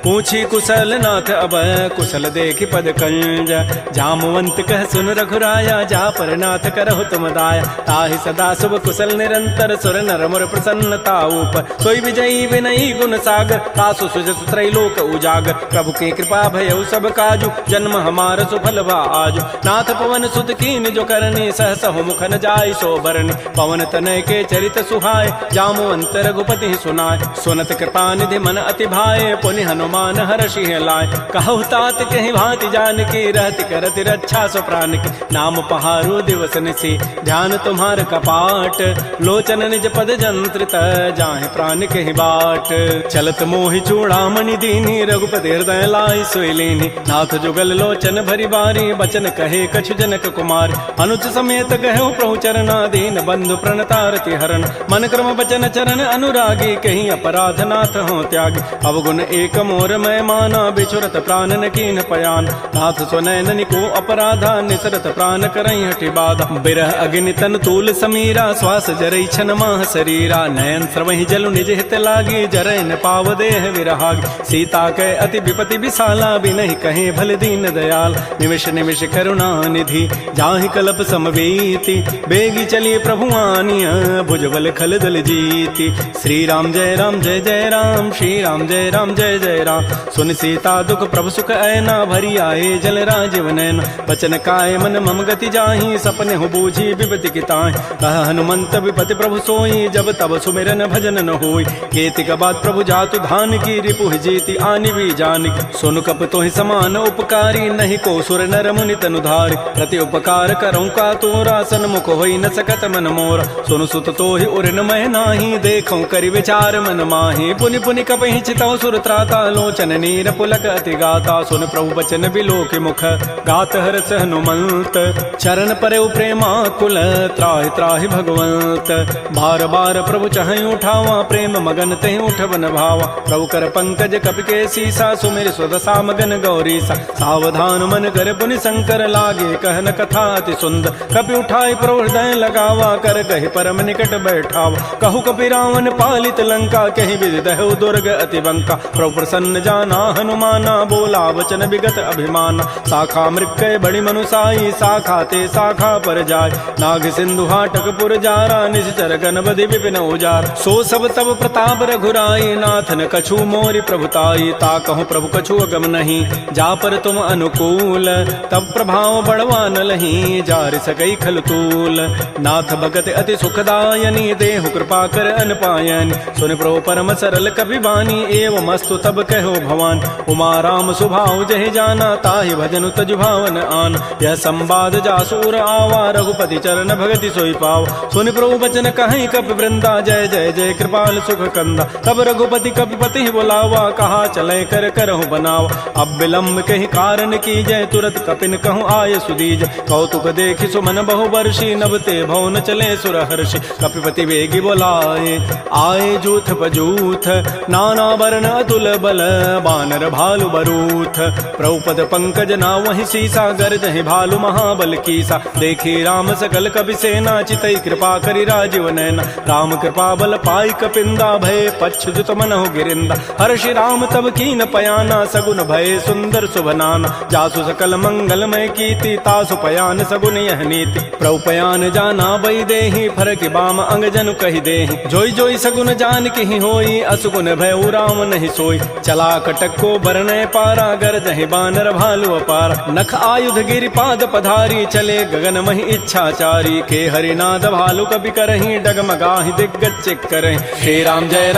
पूछी कुशल नाथ अब कुशल देखि पद कंज। जामवंत कह सुन रघुराया, जा पर नाथ करहु तुम दाया। ताहि सदा शुभ कुशल निरंतर, सुर नर मुर प्रसन्नता ऊपर। सोई विजयी विनयी गुण सागर, तासु सुजसु त्रैलोक उजागर। प्रभु की कृपा भयउ सब काजु, जन्म हमार सुफल भा आजु। नाथ पवन सुत कीन जो करनी, सहस हो मुख न जाय सो बरनी। पवन तनय के चरित सुहाय, जामवंत रघुपति सुनाय। सुनत कृपा निधि मन अति भाए, पुनि हनुमान हर्षि लाय। कहु तात कहि भांति जानकी, रहति करति रक्षा सो प्राण की। नाम पहारो दिवस निसी, ध्यान तुम्हार कपाट। लोचन निज पद जंत्रित, जाहि प्राण कहि बाट। चलत मोहि चूड़ामणि दीनी, रघुपति हृदय लाई सोई लीनी। नाथ जुगल लोचन भरी बारी, बचन कहे कछु जनक कुमार। अनुज समेत गहु प्रभु चरना, दीन बंधु प्रणतारति हरण। मन क्रम बचन चरण अनुरागी, कहीं अपराध नाथ हो त्यागी। अवगुण एक मोर मैं माना, बिछुरत प्राण न कीन पयान। नाथ स्वनयन को अपराधा, निसरत प्राण करई हठि बाधा। बिरह अग्नि तन तूल समीरा, श्वास जरई छन माह शरीरा। नयन स्रवहि जलु निज हित लागी, जरय न पाव देह विरहागी। सीता के अति विपति विशाला, बिनहि कहे भल दीन दयाल। निमिष निमिष करुणा निधि, जाहि कल्प समवेति। बेगी चली प्रभु आनिया, भुजबल खल दल जीति। श्री राम जय राम जय जय राम, श्री राम जय राम जय जय राम। सुन सीता दुख प्रभु सुख ऐना, भरी आए जल राजीव नैना। बचन काय मन मम गति जाहि, सपने हो बूझी विपति की ताहि। कह हनुमंत विपति प्रभु सोई, जब तब सुमिरन भजन न होई। केतिक बाद प्रभु जातु धान की, रिपुहि जीति आनि भी जानिक। सुन कप तोहि समान उपकारी, नहीं को सुर नर मुनि तनु धारि। प्रति उपकार करऊँ का तोरा, सन्मुख होई न सकत मन मोरा। सुन सुत तोहि उरिन मह नाही, देखऊँ करि विचार मन माहि। पुनि पुनि कपहि चितौ सुर त्राता, लोचन नीर पुलक अति गाता। सुन प्रभु बचन बिलोक मुख, गात हरस हनुमंत। चरण परेउ प्रेमाकुल, त्राहि त्राहि भगवंत। बार बार प्रभु चहई उठावा, प्रेम मगन तेहि उठवन भावा। प्रभु कर पंकज कपि के सीसा, सुमिर स्वदसा मगन गौरीसा। सावधान मन कर पुनि शंकर, लागे कहन कथा अति सुंदर। कपि उठाई प्रभु हृदय लगावा, कर कहि परम निकट बैठावा। कहु कपि रावण पालित लंका, कहि विधि दहु दुर्ग अति बंका। प्रभु प्रसन्न जाना हनुमाना, बोला वचन विगत अभिमाना। शाखा मृक्कय बड़ी मनुसाई, शाखा ते शाखा पर जाय। नाग सिंधु हाटक पुर जारा, निश्चर गणपति विपिन उजार। सो सब तब प्रताप रघुराई, नाथ न कछु मोरि प्रभुताई। ता कहूँ प्रभु कछु अगम नहीं, जा पर तुम अनुकूल। तब प्रभाव बढ़वा न लही, जार सकई खल तूल। नाथ भगत अति सुखदायनी, देहु कृपा कर अनपायनी। सुन प्रभु परम सरल कपि बानी, एवं अस्तु तब कहो भवान। उमा राम सुभाव जहि जाना, ताहि भजनु तजु भावन आन। यह संवाद जासूर आवा, रघुपति चरण भगति सोई पाव। सुनि प्रभु बचन कहीं कपि वृंदा, जय जय जय कृपाल सुख कंदा। तब रघुपति कपिपति बुलावा, कहा चले कर करहु बनावा। अब विलम्ब कहीं कारण की जय, तुरत कपिन कहूँ आय सुदीज। कौतुक देखि सुमन बहु वर्षी, नभते भवन चले सुर हर्षि। कपिपति वेगी बोलाए, आए जूथ बजूथ। नाना वर्ण अतुल बल, बानर भालु बरूथ। प्रभुपद पंकज ना वही सीसा, गर्जहि भालु महाबल कीसा। देखी राम सकल कपि सेना, चितई कृपा करि राजीव नैना। राम कृपा बल पाई कपिंदा, भय पच्छुत मनहु गिरिंदा। हर्षि राम तब कीन पयाना, सगुन भय सुंदर शुभनाना। जासु सकल मंगलमय कीर्ति, तासु पयान सगुन यह नीति। प्रभु पयान जाना बई देहि, फरक बाम अंग जनु कहि देहि। जोई जोई सगुन जान की होई, असुगुन भय राम नहीं सोई। चला कटक को बरनय पारा, गरजहि बानर भालु अपार। नख आयुध गिरि पाद पधारी, चले गगन महि इच्छाचारी। के हरिनाद भालु कपि करहि, डगमगाहि दिग्गज चिक करहि। श्री राम जय जय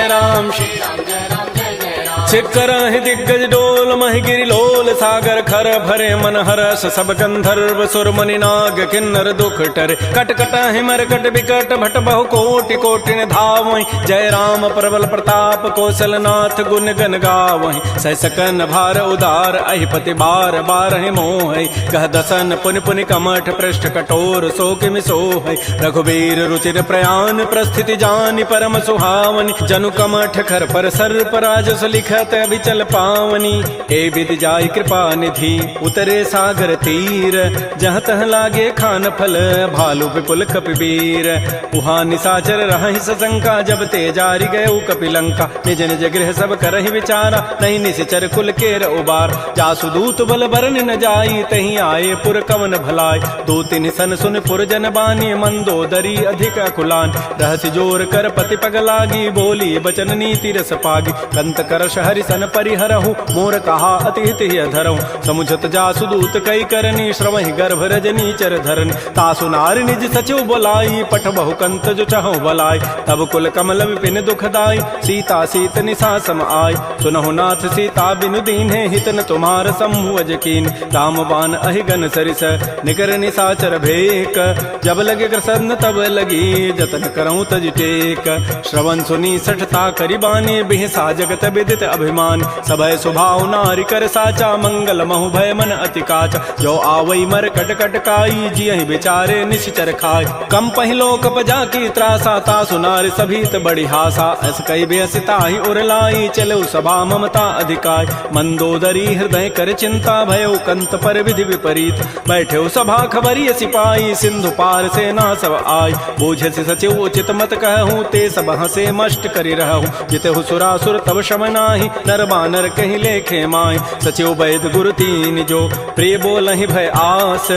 राम, श्री राम जय राम जय जय राम। करहि दिग्गज डोल महि गिरि लोल सागर खर भरे मन हरस सब गंधर्व सुर मुनि नाग किन्नर दुख टरे कट कटहि मरकट बिकट भट बहु कोटि कोटि धावहि जय राम प्रबल प्रताप कौशल नाथ गुण गन गावहि सह सकन भार उदार अहिपति बार बारहि मोहि कह दसन पुनि पुनि कमठ पृष्ठ कठोर सो किमि सोहि रघुबीर रुचिर प्रयान प्रस्थिति जानि परम सुहावनि जनु कमठ खर पर सर्प राजस लिखत अभिचल पावनी ए विधि जाय कृपा निधि उतरे सागर तीर जहाँ तह लागे खान फल भालु विपुल कपिवीर उहाँ निशाचर रहहि सशंका जब ते जारि गए कपिलंका निज निज गृह सब करहि विचारा नहीं निश्चर कुल केर उबार जासु दूत बल बरन न जाई तहीं आए पुर कवन भलाय दो तिन सन सुन पुर जन बानी मंदोदरी अधिक अकुलान रहसि जोर कर पति पग लागी बोली बचन नीति रस पागी कंत करश हरि सन परिहरहु मोर कहा अति हित धरहु समुझत जासु दूत कई करनी श्रवहि गर्भ रजनी चर धरनी तासु नारी निज सचिव बोलाई पठ बहु कंत जो चहु बलाई तब कुल कमल विपिन दुखदाई सीता सीत निशा सम आय सुनहु नाथ सीता बिनु दीन्हे हितन तुम्हार शंभु अजकीन राम बाण अहिगन सरिस निकर निशाचर भेक जब लगे कृष्ण तब लगी जतन करऊं तज टेक श्रवण सुनी सठता करिबानी बिहसा जगत विदित अभिमान सबय स्वभाव नारी कर साचा मंगल महु भय मन अति काचा जो आवई मर कट कट काई जियहि बेचारे निश्चर खाय कम पहिलो कप जाकी त्रासा तासु नारी सभीत बड़ी हासा अस कई बेसिता ही उरलाई चलो सभा ममता अधिकाय मंदोदरी हृदय कर चिंता भयो कंत पर विधि विपरीत बैठे सभा खबरी सिपाही सिंधु पार से ना सब आय बोझ से सचिव उचित मत कहूँ ते सब हसे मष्ट करी रहूँ जितहु सुरासुर तब शम नाही नर बानर कहीं लेखे माय सचिव वैद गुरु तीन जो प्रिय बोलहि भय आस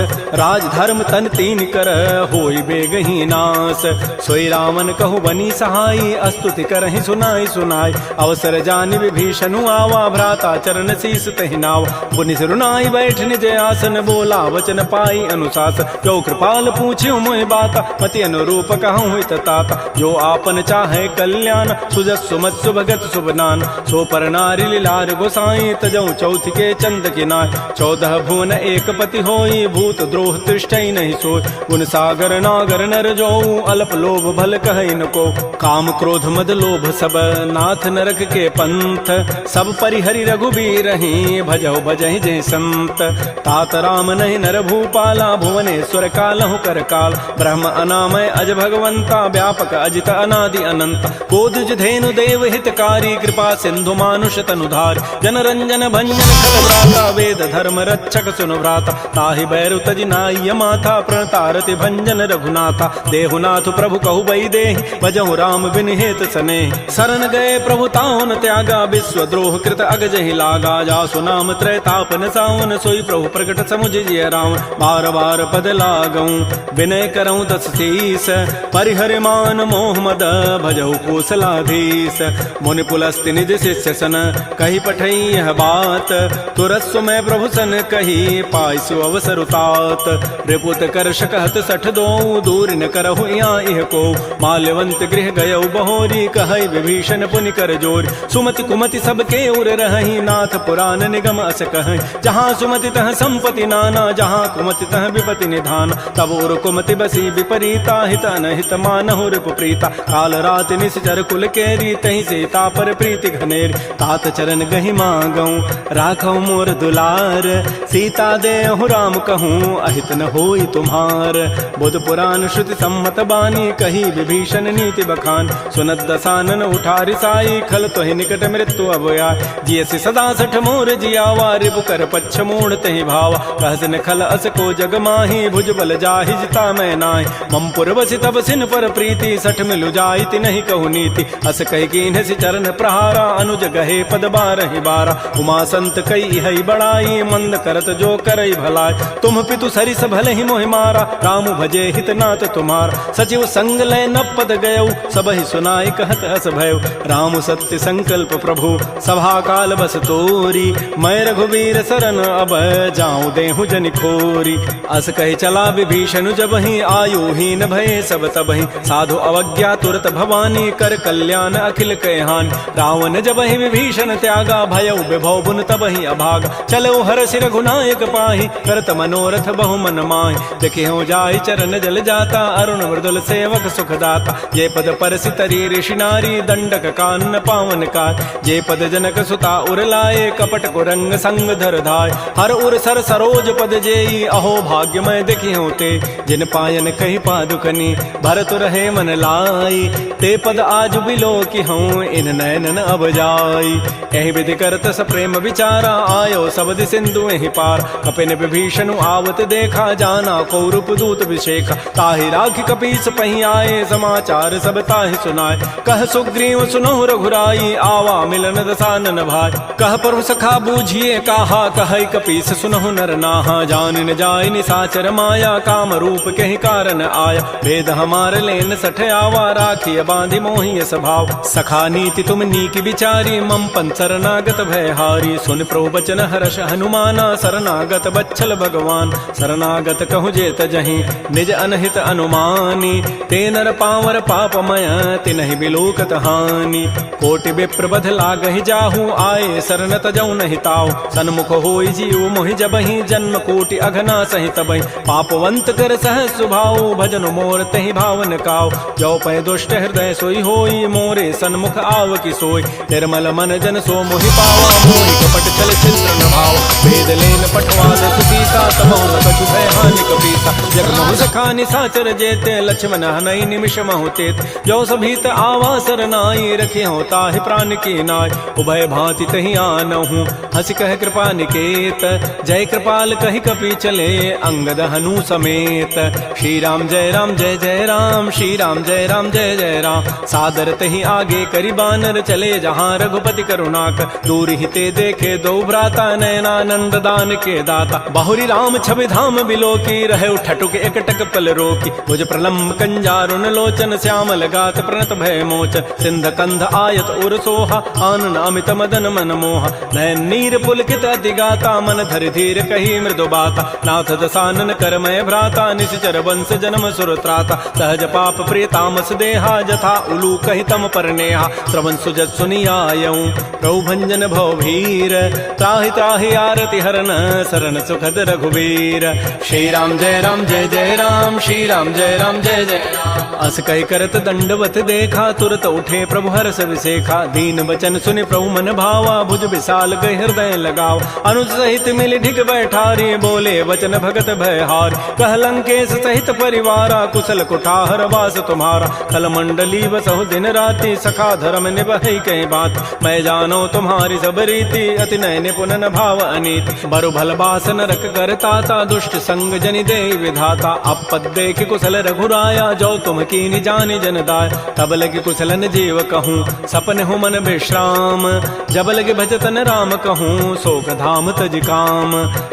राज धर्म तन तीन कर होई बेगही नास सोई रावण कहु बनी सहाई अस्तुति करहि सुनाई सुनाई अवसर जानि विभीषणु आवा भ्राता चरण शीस तहि नावा पुनि सिरुनाई बैठ निज आसन बोला वचन पाई अनुशास जो कृपाल पूछ्यो मोहि बाता मति अनुरूप कहूँ हित ताता जो आपन चाहे कल्याण सुजस सुमत सुभगत सुबनान सो पर नारी लीलार गोसाई तजऊ चौथ के चंद किनाय 14 भुवन एक पति होई भूत द्रोह तिष्ठई नहीं सोय गुण सागर नागर नर जो अल्प लोभ भल कहै न को काम क्रोध मद लोभ सब नाथ नरक के पंथ सब परिहरि रघुबीर रही भजौ भजहि जय संत तात राम नहीं नर भूपाला भुवनेश्वर कालहु कर काल ब्रह्म अनामय अज भगवंता व्यापक अजित अनादि अनंत कोदज धेनु देव हितकारी कृपा सिंधु मानुष तनुधार जन रंजन भंजन खल भ्राता वेद धर्म रक्षक सुनु भ्राता ताहि बैरु तजि नाय माथा प्रणतारति भंजन रघुनाथा देहुनाथ प्रभु कहु बई देहि भजहु राम बिन हेत सने शरण गए प्रभु ताहुन त्यागा विश्व द्रोह कृत अगजहि लागा जासु नाम त्रैतापन सावन सोई प्रभु प्रकट समुझ जिय राम बार बार पद लागऊं विनय करऊं दस शीस परिहरि मान मोह मद भजहु कौशलाधीश मुनि पुलस्ति निज शिष्य सन कही पठई यह बात तुरस्व में प्रभु सन कही पाइसु अवसर उतात रिपुत कर शकहत सठ दो दूर न करहु यहाँ इह को माल्यवंत गृह गयौ बहोरी कहई विभीषण पुनि कर जोर सुमति कुमति सबके उर रही नाथ पुराण निगम अस कहई जहाँ सुमति तह संपति नाना जहाँ कुमति तह विपति निधान तब उर कुमति बसी विपरीता हित अनहित मानहु रिपु प्रीता काल रात निश्चर कुल केरी तहि सीता पर प्रीति घनेरी तात चरण गहि मांगऊं राखौ मोर दुलार सीता देहु राम कहूँ अहित न होई तुम्हार बुध पुराण श्रुति सम्मत बानी कही विभीषण नीति बखान सुनत दसानन उठारि साई खल तोहि निकट मृत्यु अभया जियसि सदा सठ मोर जियावा रिपु कर पच्छ मूढ़ तहि भावा कहसन खल अस को जग माही भुज बल जाहि जिता मैं नाहि मम पुर बसि तब सिन पर प्रीति सठ मिलु जाइति नहीं कहु नीति अस कहि कीन्हसि चरण प्रहारा अनुज गहे पद बारहि बारा उमा संत कई हई बड़ाई मंद करत जो करई भलाई तुम पितु सरिस भले ही मोहि मारा राम भजे हित नाथ तुम्हार सचिव संग लय न पद गयौ सब ही सुनाई कहत हस भयउ राम सत्य संकल्प प्रभु सभा काल बस तोरी मैं रघुवीर शरण अब जाऊं देहु जनि खोरी अस कहि चला विभीषण जब ही आयु हीन भय सब तब ही साधु अवज्ञा तुरत भवानी कर कल्याण अखिल कहहान रावण जब ही विभीषण त्यागा भयउ विभव बुन तबहि अभागा चलो हरषि रघुनायक पाहि करत मनोरथ बहु मन माहि देखि हो जाहि चरण जल जाता अरुण मृदुल सेवक सुखदाता ये पद परसि तरी ऋषि नारी दंडक कानन पावन काय जे पद जनक सुता उर लाए कपट कुरंग संग धर धाय हर उर सर सरोज पद जेई अहो भाग्यमय देखि होते जिन पायन कही पादुकनी भरत रहे मन लाई ते पद आज बिलो कि हूँ इन नयनन अब जाई एहि विधि करत स प्रेम विचारा आयो सबद सिंधु एहि पार कपिन विभीषण आवत देखा जाना कौरूप दूत विशेखा ताहि राखि कपीस पही आए समाचार सब ताहि सुनाए कह सुग्रीव सुनहु रघुराई आवा मिलन दसानन भाई कह प्रभु सखा बूझिए काहा कहै कपीस सुनहु नर नाहा जान न जाय निसाचर माया काम रूप के ही कारण आया भेद हमार लेन सठ आवा राखिय बांधि मोहि स्वभाव सखा नीति तुम नीक विचारी मम पन शरणागत भय हारी सुन प्रभु बचन हर्ष हनुमाना शरणागत बच्छल भगवान शरणागत कहु जेत जहीं निज अनहित अनुमानी ते नर पावर पापमय तिनहि बिलोकत हानि कोटि विप्र बध लागहि जाहू आए शरण तजौ नहि ताऊ सन्मुख होई जीव मोहि जबहि जन्म कोटि अघना सहि तबहि पापवंत कर सह सुभाऊ भजन मोर तहि भावन काऊ जो पै दुष्ट हृदय सोई होई मोरे सन्मुख आव कि सोई निर्मल मन जन सो मोहि पावा मोहि कपट चल चित्र न भाव वेद लेन पटवाद सुपीता तमो न कछु भय हानि कपीसा जग महु सखानि साचर जेते लक्ष्मण हनई निमिष महु तेत जो सभीत आवा सरनाई रखि होता है प्राण की नाय उभय भांति तहि आनहु हंस कह कृपा निकेत जय कृपाल कहि कपि चले अंगद हनु समेत श्री राम जय राम जय जय राम श्री राम जय राम जय जय राम सादर तहि आगे करि बानर चले जहाँ रघुपति करुणाक दूर ही ते देखे दो भ्राता नयनानंद दान के दाता बाहुरी राम छवि धाम बिलो की रहे ठटुक एकटक पल रोकी भुज प्रलम्ब कंजारुन लोचन श्यामल गात प्रणत भय मोचन सिंध कंध आयत उर सोहा आनन अमित मदन मन मोहा नयन नीर पुलकित अति गाता मन धर धीर कही मृदु बाता नाथ दसानन करमय भ्राता निश्चर वंश जन्म सुर त्राता सहज पाप प्रिय तामस देहा जथा उलू कहि तम पर नेहा श्रवण सुजत सुनियायऊ प्रभु भंजन भव भीर त्राहि त्राहि आरति हरन शरण सुखद रघुवीर श्री राम जय राम श्री राम जय जय राम अस कहि करत दंडवत देखा तुरत उठे प्रभु हर्ष विसेखा दीन वचन सुनि प्रभु मन भावा भुज विशाल गहि हृदय लगाव अनुज सहित मिलि ढिग बैठारी बोले वचन भगत भय हार कह लंकेश सहित परिवारा कुशल कुठार वास तुम्हारा कल मंडली बसहु दिन राति सखा धर्म निभहि कहीं बात मैं जानो तुम्हारी सब रीति अति नय निपुण भाव अनीति बरु भल बास नरक करताता दुष्ट संग जनि दे विधाता अपद देख कुशल रघुराया जो तुम कीनि जानि जन दाय तब लगे कुशलन जीव कहूँ सपन हूँ मन विश्राम जब लगे भजतन राम कहूँ शोक धाम तज काम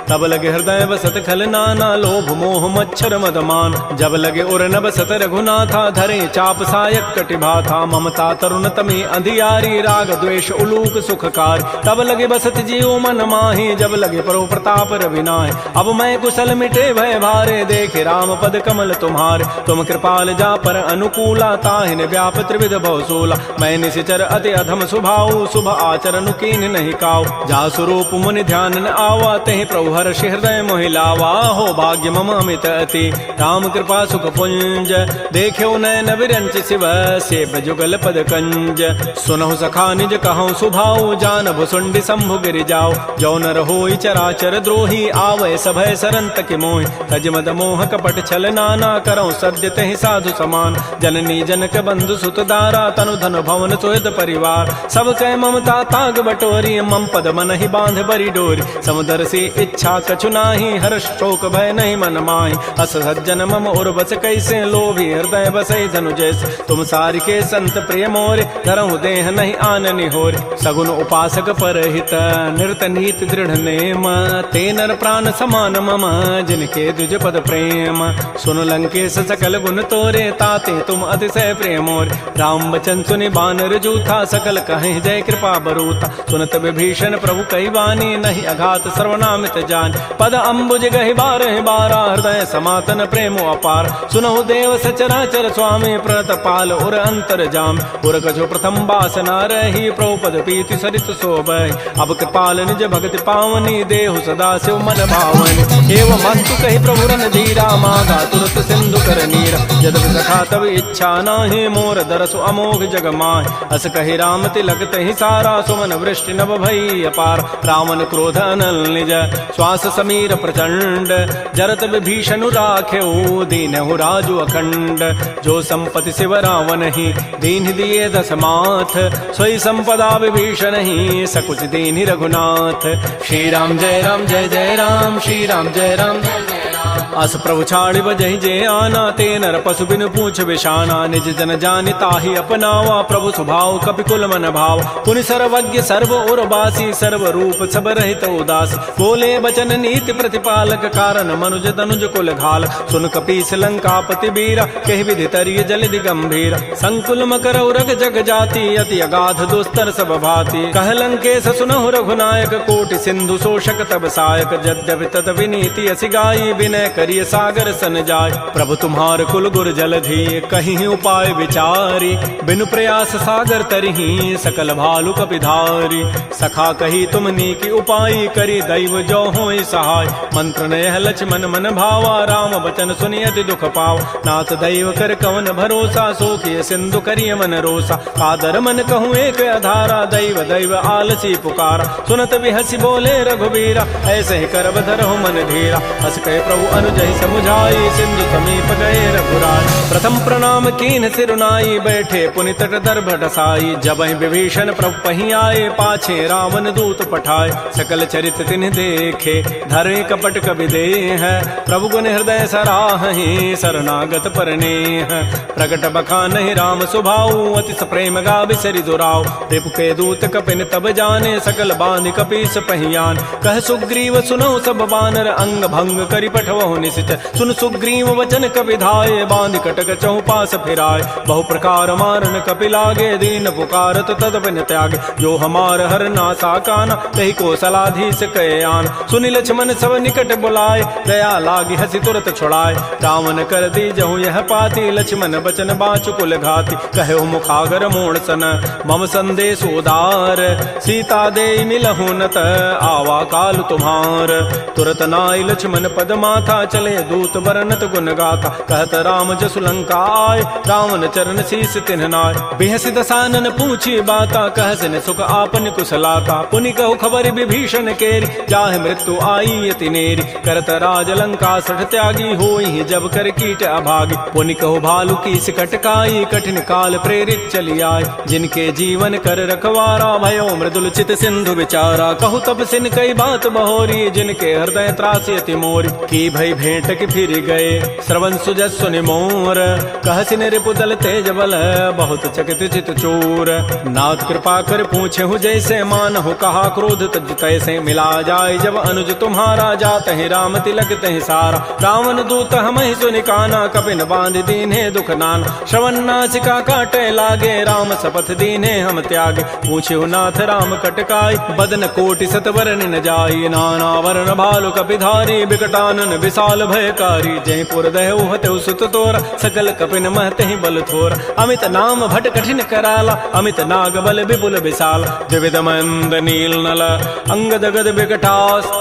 तब लगे हृदय बसत खल नाना लोभ मोह मच्छर मदमान जब लगे उर न बसत रघुनाथा धरे चाप सायक कटिभा था ममता तरुण तमी अंधियारी राग द्वेष उलूक सुखकार तब लगे बसत जीव मन माही जब लगे परो प्रताप रविनाय अब मैं कुशल मिटे भय भारे देखे राम पद कमल तुम्हारे तुम कृपाल जा पर अनुकूला ताहिन व्याप त्रिविध भवसूला मैं निशिचर अति अधम स्वभाव शुभ आचरण कीन नहीं काव जा स्वरूप मुनि ध्यान न आवा तहि प्रभु हर्षि हृदय मोहिलावा हो भाग्य मम अमित अति राम कृपा सुख पुंज देख्यो नयन विरंच शिव सेव जुगल पद कंज सुनहु सखा निज कहूँ सुभाव जान भुसुंडि शंभु गिरि जाओ जो नर होई चराचर द्रोही आवै सभय सरंत के मोहि तज मद मोह कपट छल नाना करऊँ सद्य तहि साधु समान जननी जनक बंधु सुत दारा तनु धन भवन सोयद परिवार सब कह ममता ताग बटोरी मम पद मन ही बांध बरी डोरी समुदर से इच्छा कछु नाही हर्ष शोक भय नहीं मन माही अस सज्जन मम उर बस कैसे लोभी हृदय बसई धनु जैसे तुम सारि के संत प्रिय मोरे धरहु देह नहीं आननि होरे सगुन उपासक पर हित निरत नीत दृढ़ नेम ते नर प्राण समान मम जिनके दुज पद प्रेम सुन लंकेश सकल गुण तोरे ताते तुम अतिशय प्रेमोर राम बचन सुनि बानर जूथा सकल कहें जय कृपा बरूता सुनत विभीषण प्रभु कई वाणी नहीं अघात सर्वनामित जान पद अम्बुज गहि बारह बारा हृदय समातन प्रेमो अपार सुनहु देव सचराचर स्वामी प्रणत पाल उर अंतर जाम उर कछु प्रथम बासना रही प्रभुपद पीति सरित शोभय। अब कृपाल निज भगति पावनी देहु सदा शिव मन भावनी। एवं मस्तु कहि प्रभु रन धीरा मागा तुरत सिंधु कर नीरा। यद्यपि सखा तब इच्छा नाही मोर दरसु अमोघ जग माय। अस कहि राम तिलक तहि सारा सुमन वृष्टि नभ भई अपार। रावण क्रोध अनल निज श्वास समीर प्रचंड। जरत विभीषण राख्यऊ दीनहु राजु अखंड। जो संपत्ति शिव रावण ही दीन दिए दस माथ। सोई संपदा विभीषण ही सकुच दीन रघुनाथ। श्री राम जय राम जय जय राम। श्री राम जय राम जय जय राम। अस प्रभु छाड़ि बजहि जे आना। ते नर पशु बिनु पूछ विशाना। निज जन जानि ताहि अपनावा। प्रभु स्वभाव कपि कुल मन भाव। पुनि सर्वज्ञ सर्व उर्वासी सर्व रूप सब रहित उदास। बोले बचन नीति प्रतिपालक कारण मनुज तनुज कुल घाल। सुन कपीस लंकापति बीरा कहि विधि तरिय जलधि गंभीर। संकुल मकर उरग जग जाति अति अगाध दुस्तर सब भाति। कह लंकेश सुनहु रघुनायक कोटि सिंधु शोषक तब सायक। यद्यपि तत विनीति असि गाई विनय करिय सागर सन जाय। प्रभु तुम्हार कुल गुर जलधि कहीं उपाय विचारी। बिनु प्रयास सागर तरही सकल भालु कपिधारी। सखा कही तुम नीकी उपाय करी दैव जो होई सहाय। मंत्र नयह लक्ष्मण मन भावा राम बचन सुनि अति दुख पाव। नाथ दैव कर कवन भरोसा सोखिय सिंधु करिय मन रोसा। कादर मन कहूँ एक अधारा दैव दैव आलसी पुकारा। सुनत बिहसी बोले रघुबीरा ऐसे ही करब धरहु मन धीरा। हस कहे प्रभु अनुजहि समुझाई सिंधु समीप गए रघुराय। प्रथम प्रणाम कीन सिरुनाई बैठे पुनि तट दर्भ डसाई। जबहि विभीषण प्रभु पहि आए पाछे रावण दूत पठाए। सकल चरित तिन्ह देखे धरे कपट कवि देह। प्रभु गुण हृदय सराहि शरणागत परनेह। प्रगट बखानहि राम सुभाऊ अति प्रेम गावि सरि दुराव। रिपु के दूत कपिन तब जाने सकल बांधि कपीस पहियान। कह सुग्रीव सुनौ सब बानर अंग भंग करि पठवहु निशिच। सुन सुग्रीव वचन कपि धाये बांधि कटक चहु पास फिराय। बहु प्रकार मारन कपि लागे दीन पुकारत तदपिन त्यागे। जो हमार हर नासा काना तहि को सलाधीस कहे आन। सुनि लक्ष्मण सब निकट बुलाए दया लागी हसी तुरत छुड़ाए। रावण कर दी जहु यह पाती लक्ष्मण बचन बाचु कुल घाती। कहो मुखागर मोड़ सन मम संदेश उदार। सीता दे मिलहु नत आवा काल तुम्हार। तुरत नाई लक्ष्मण पद माथा चले दूत बरनत गुण गाथा। कहत राम जसु लंका आय रावण चरण शीस तिन्ह नाय। बेहसी दसानन पूछी बाता कहसन सुख आपन कुशलाता। पुनि कहु खबर विभीषण केरी जाहि मृत्यु आई अति नेरी। करत राज लंका सठ त्यागी होई जब कर कीट अभागी। पुनि कहु भालु की सिकटकाई कठिन काल प्रेरित चली आय। जिनके जीवन कर रखवारा भयो मृदुल चित सिंधु विचारा। कहु तब सिन कई बात बहोरी जिनके हृदय त्रासी अति मोरी। की भई भेंट की फिर गए श्रवण सुजस सुनि मोर। कहसिन रिपु दल तेज बल बहुत चकित चित चोर। नाथ कृपा कर पूछे हूँ जैसे मानहु कहा क्रोध तज तैसे। मिला जाय जब अनुज तुम्हारा जात है राम तिलक तहि सारा। रावण दूत हम ही सुनि काना कपिन बांध दीन्हे दुख नाना। श्रवण नासिका काटे लागे राम शपथ दीन्हे हम त्यागे। पूछे नाथ राम कटकाई बदन कोटि सतवरन न जाई। नाना वर्ण भालु कपिधारी बिकटानन विशाल भयकारी। जयपुर दहु हतु सुत तोरा सकल कपिन महते बल थोर। अमित नाम भट कठिन कराला अमित नाग बल विपुल विशाल। द्विविध मंद नील नल अंगद गद विकटास।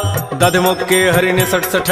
दध मुक्के हरिण सठ सठ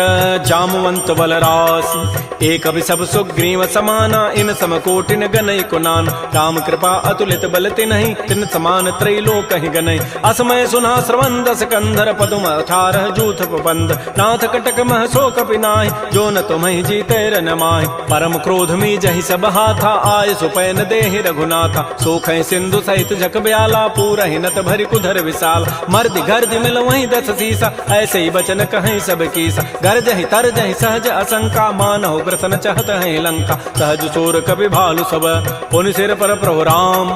जामवंत बलरास। एक अभि सब सुग्रीव समाना इन समकोटिन गनई कुनान। राम कृपा अतुलित बल तिन्हि तिन समान त्रैलोक ही गनई। असमय सुना श्रवण दस कंधर पदुम 18 जूथ बंद। नाथ कटक मह सो कपि नाहि जो न तुम्हि जीते रन माहि। परम क्रोध मी जहि सब हाथा आय सुपैन देहि रघुनाथा। सोखै सिंधु सहित जक ब्याला पूरहि नत भरि कुधर विशाल। मर्दि गर्दि मिल वहीं 10 सीसा ऐसे ही बचन कहीं सब कीसा। गरजहि तरजहि सहज असंका मानहु ग्रसन चहत है लंका। सहज चोर कपि भालु सब पुनि सिर पर प्रभु राम।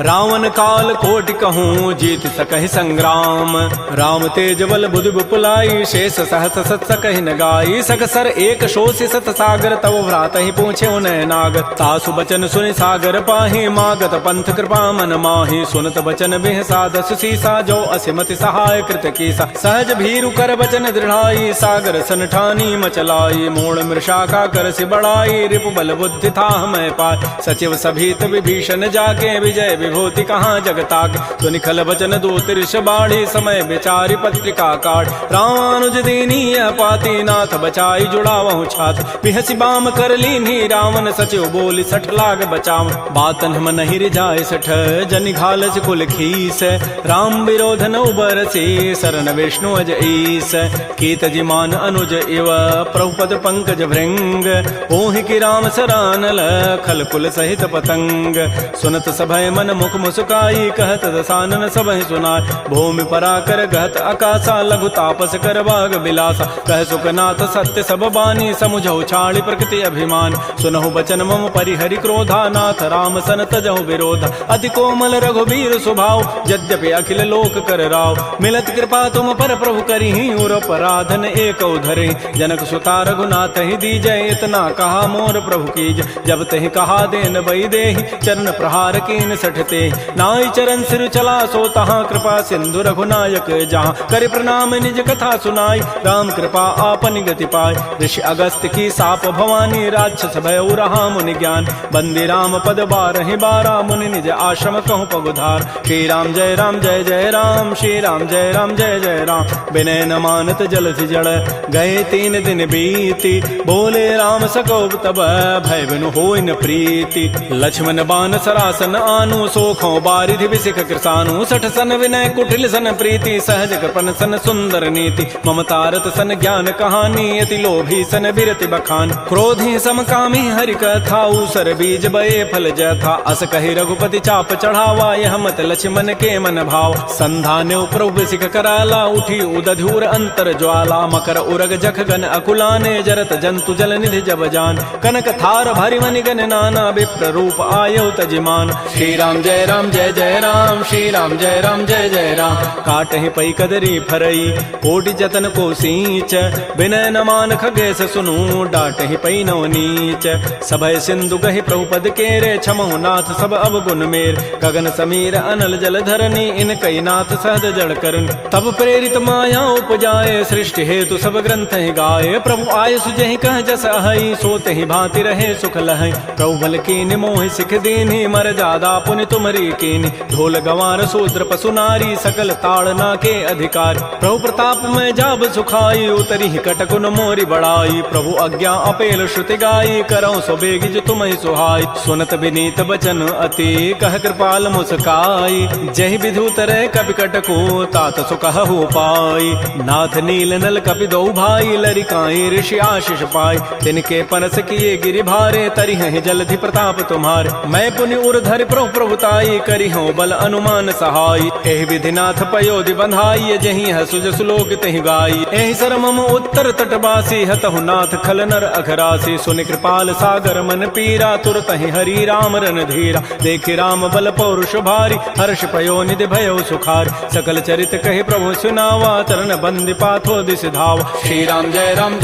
रावण काल कोटि कहूँ जीत सकहि संग्राम। राम तेज बल बुधि बुपुलाई शेष सहस सत सकहि न गाई। सकसर एक शोषि सत सागर तव भ्रात ही पूछे उनय नाग। तासु बचन सुनि सागर पाहि मागत पंथ कृपा मन माहि। सुनत बचन बिह साधस सीसा जो असिमति सहाय कृत कीसा। सहज भीरु कर बचन दृढ़ाई सागर सन ठानी मचलाई मूण मृषा का कर से बढ़ाई रिपु बल बुद्धि था मैं पाय सचिव सभीत विभीषण जाके विजय विभूति कहाँ जगताक सुनिखल बचन दूत ऋष बाढ़ी समय विचारी पत्रिका काट रामानुज दीनी पाती नाथ बचाई जुड़ा वहु छात बिहसी बाम कर लीनी रावण सचिव बोली 60 लाख बचाव बातन हम नहीं रिजाए 60 जनि घालस कुल खीस राम विरोधन उबर से शरण विष्णु अज ईस कीत जिमान अनुज इव प्रभुपद पंकज भृंग ओहि की राम सरानल खल कुल सहित पतंग सुनत सभय मन मुख मुस्काई कहत दसानन सबहि सुनाय भूमि पराकर गहत आकाशा लघु तापस कर बाग बिलासा कह सुखनाथ सत्य सब बानी समुझौ छाड़ी प्रकृति अभिमान सुनहु बचन मम परिहरि क्रोधा नाथ राम सन तजहु विरोध अति कोमल रघुबीर स्वभाव यद्यपि अखिल लोक कर राव मिलत कृपा तुम पर प्रभु करिहि उर पराधन एक धरि जनक सुता रघुनाथ ही दीजय इतना कहा मोर प्रभु कीज जब तहि कहा देन बई देहि चरण प्रहार कीन सठते नाई चरण सिर चला सो तहाँ कृपा सिंधु रघुनायक जहाँ कर प्रणाम निज कथा सुनाई राम कृपा आपन गति पाय ऋषि अगस्त की साप भवानी राक्षस भय रहा मुनि ज्ञान बंदी राम पद 12 मुनि निज आश्रम कहूँ पगुधार श्री राम जय राम श्री राम जय जय राम विनय न मानत जलधि जड़ गए 3 दिन बीती बोले राम सकोब तब भय बिनु होय न प्रीति लक्ष्मण बान सरासन आनु सोखों बारिधि विसिख कृसानु 60 सन विनय कुटिल सन प्रीति सहज कृपन सन सुंदर नीति ममतारत सन ज्ञान कहानी अति लोभी सन बिरति बखान क्रोधी समकामी हरि कथा उसर बीज बये फल जथा अस कहि रघुपति चाप चढ़ावा यह मत लक्ष्मण के मन भाव संधान प्रभु सिख कराला उठी उदधूर अंतर ज्वाला मकर उरग जख गन अकुलाने जरत जंतु जल निधि जब जान कनक थार भारी मनि गन नाना विप्र रूप आयो तजिमान श्री राम जय राम श्री राम जय जय राम काटहि पई कदरी फरई कोटि जतन को सींच विनय न मान खगेश सुनु डाटहि पई नव नीच सभय सिंधु गहि प्रभुपद केरे छमहु नाथ सब अवगुण मेर गगन समीर अनल जल धरनी इन कई नाथ सहज जड़ करन तब प्रेरित माया उपजाए सृष्टि हेतु सब ग्रंथ ही गाये प्रभु आय सुजहि कह जस अहई सोते ही भांति रहे सुख लहै प्रभु बल कीनि मोहि सिख दीन्हि मर जादा पुनि तुमरी कीनि ढोल गंवार शूद्र पशु नारी सकल ताड़ना के अधिकार प्रभु प्रताप में जाब सुखाई उतरी ही कटकुन मोरी बढ़ाई प्रभु आज्ञा अपेल श्रुति गाई करौ सो बेगी जो तुम ही सुहाई सुनत विनीत बचन अति कह कृपाल मुस्काई जहि विधु तरह कपि कटको तात सुकहु पाई नाथ नील नल कपि दो भाई लरिकाई ऋषि आशीष पाई तिनके पनस किए गिरि भारे तरिहि जलधि प्रताप तुम्हारे मैं पुनि उर्धर प्रभु प्रभुताई करिहो बल अनुमान सहाय एहि विधिनाथ पयोधि बंधाई जहि हसु जसु लोक तहि गाई एहि सर मम उत्तर तटवासी हतहु नाथ खल नर अघरासी सुनि कृपाल सागर मन पीरा तुरत ही हरि राम रन धीरा देखे राम बल पौरुष भारी हर्ष पयो निधि भयो सुखार सकल चरित कहे प्रभु सुनावा चरण बंदी पाथो दिस धावा श्री राम जय राम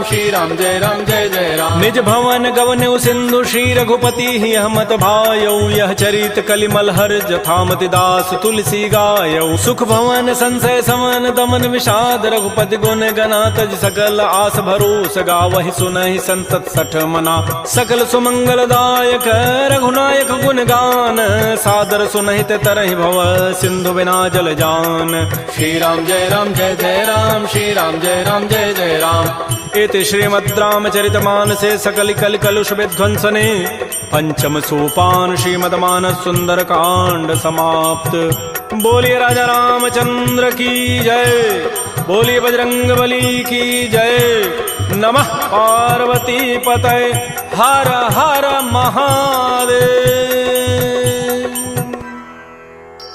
श्री राम जय जय राम निज भवन गवनु सिंधु श्री रघुपति ही हमत भायौ यह चरित कलिमल हर जथामति दास तुलसी गायौ सुख भवन संशय समन दमन विषाद रघुपति गुण गना तज सकल आस भरोस गावहि सुनहि संतत 60 मना सकल सुमंगल दायक रघुनायक गुण गान सादर सुनहित तरहि भव सिंधु बिना जल जान श्री राम जय राम श्री राम जय जय राम इति श्रीमद् रामचरितमानसे सकल कल कलुष विध्वंसने पंचम सोपान श्रीमद्मानस सुंदर कांड समाप्त। बोलिए राजा रामचंद्र की जय, बोलिए बजरंग बली की जय। नमः पार्वती पतये, हर हर महादेव।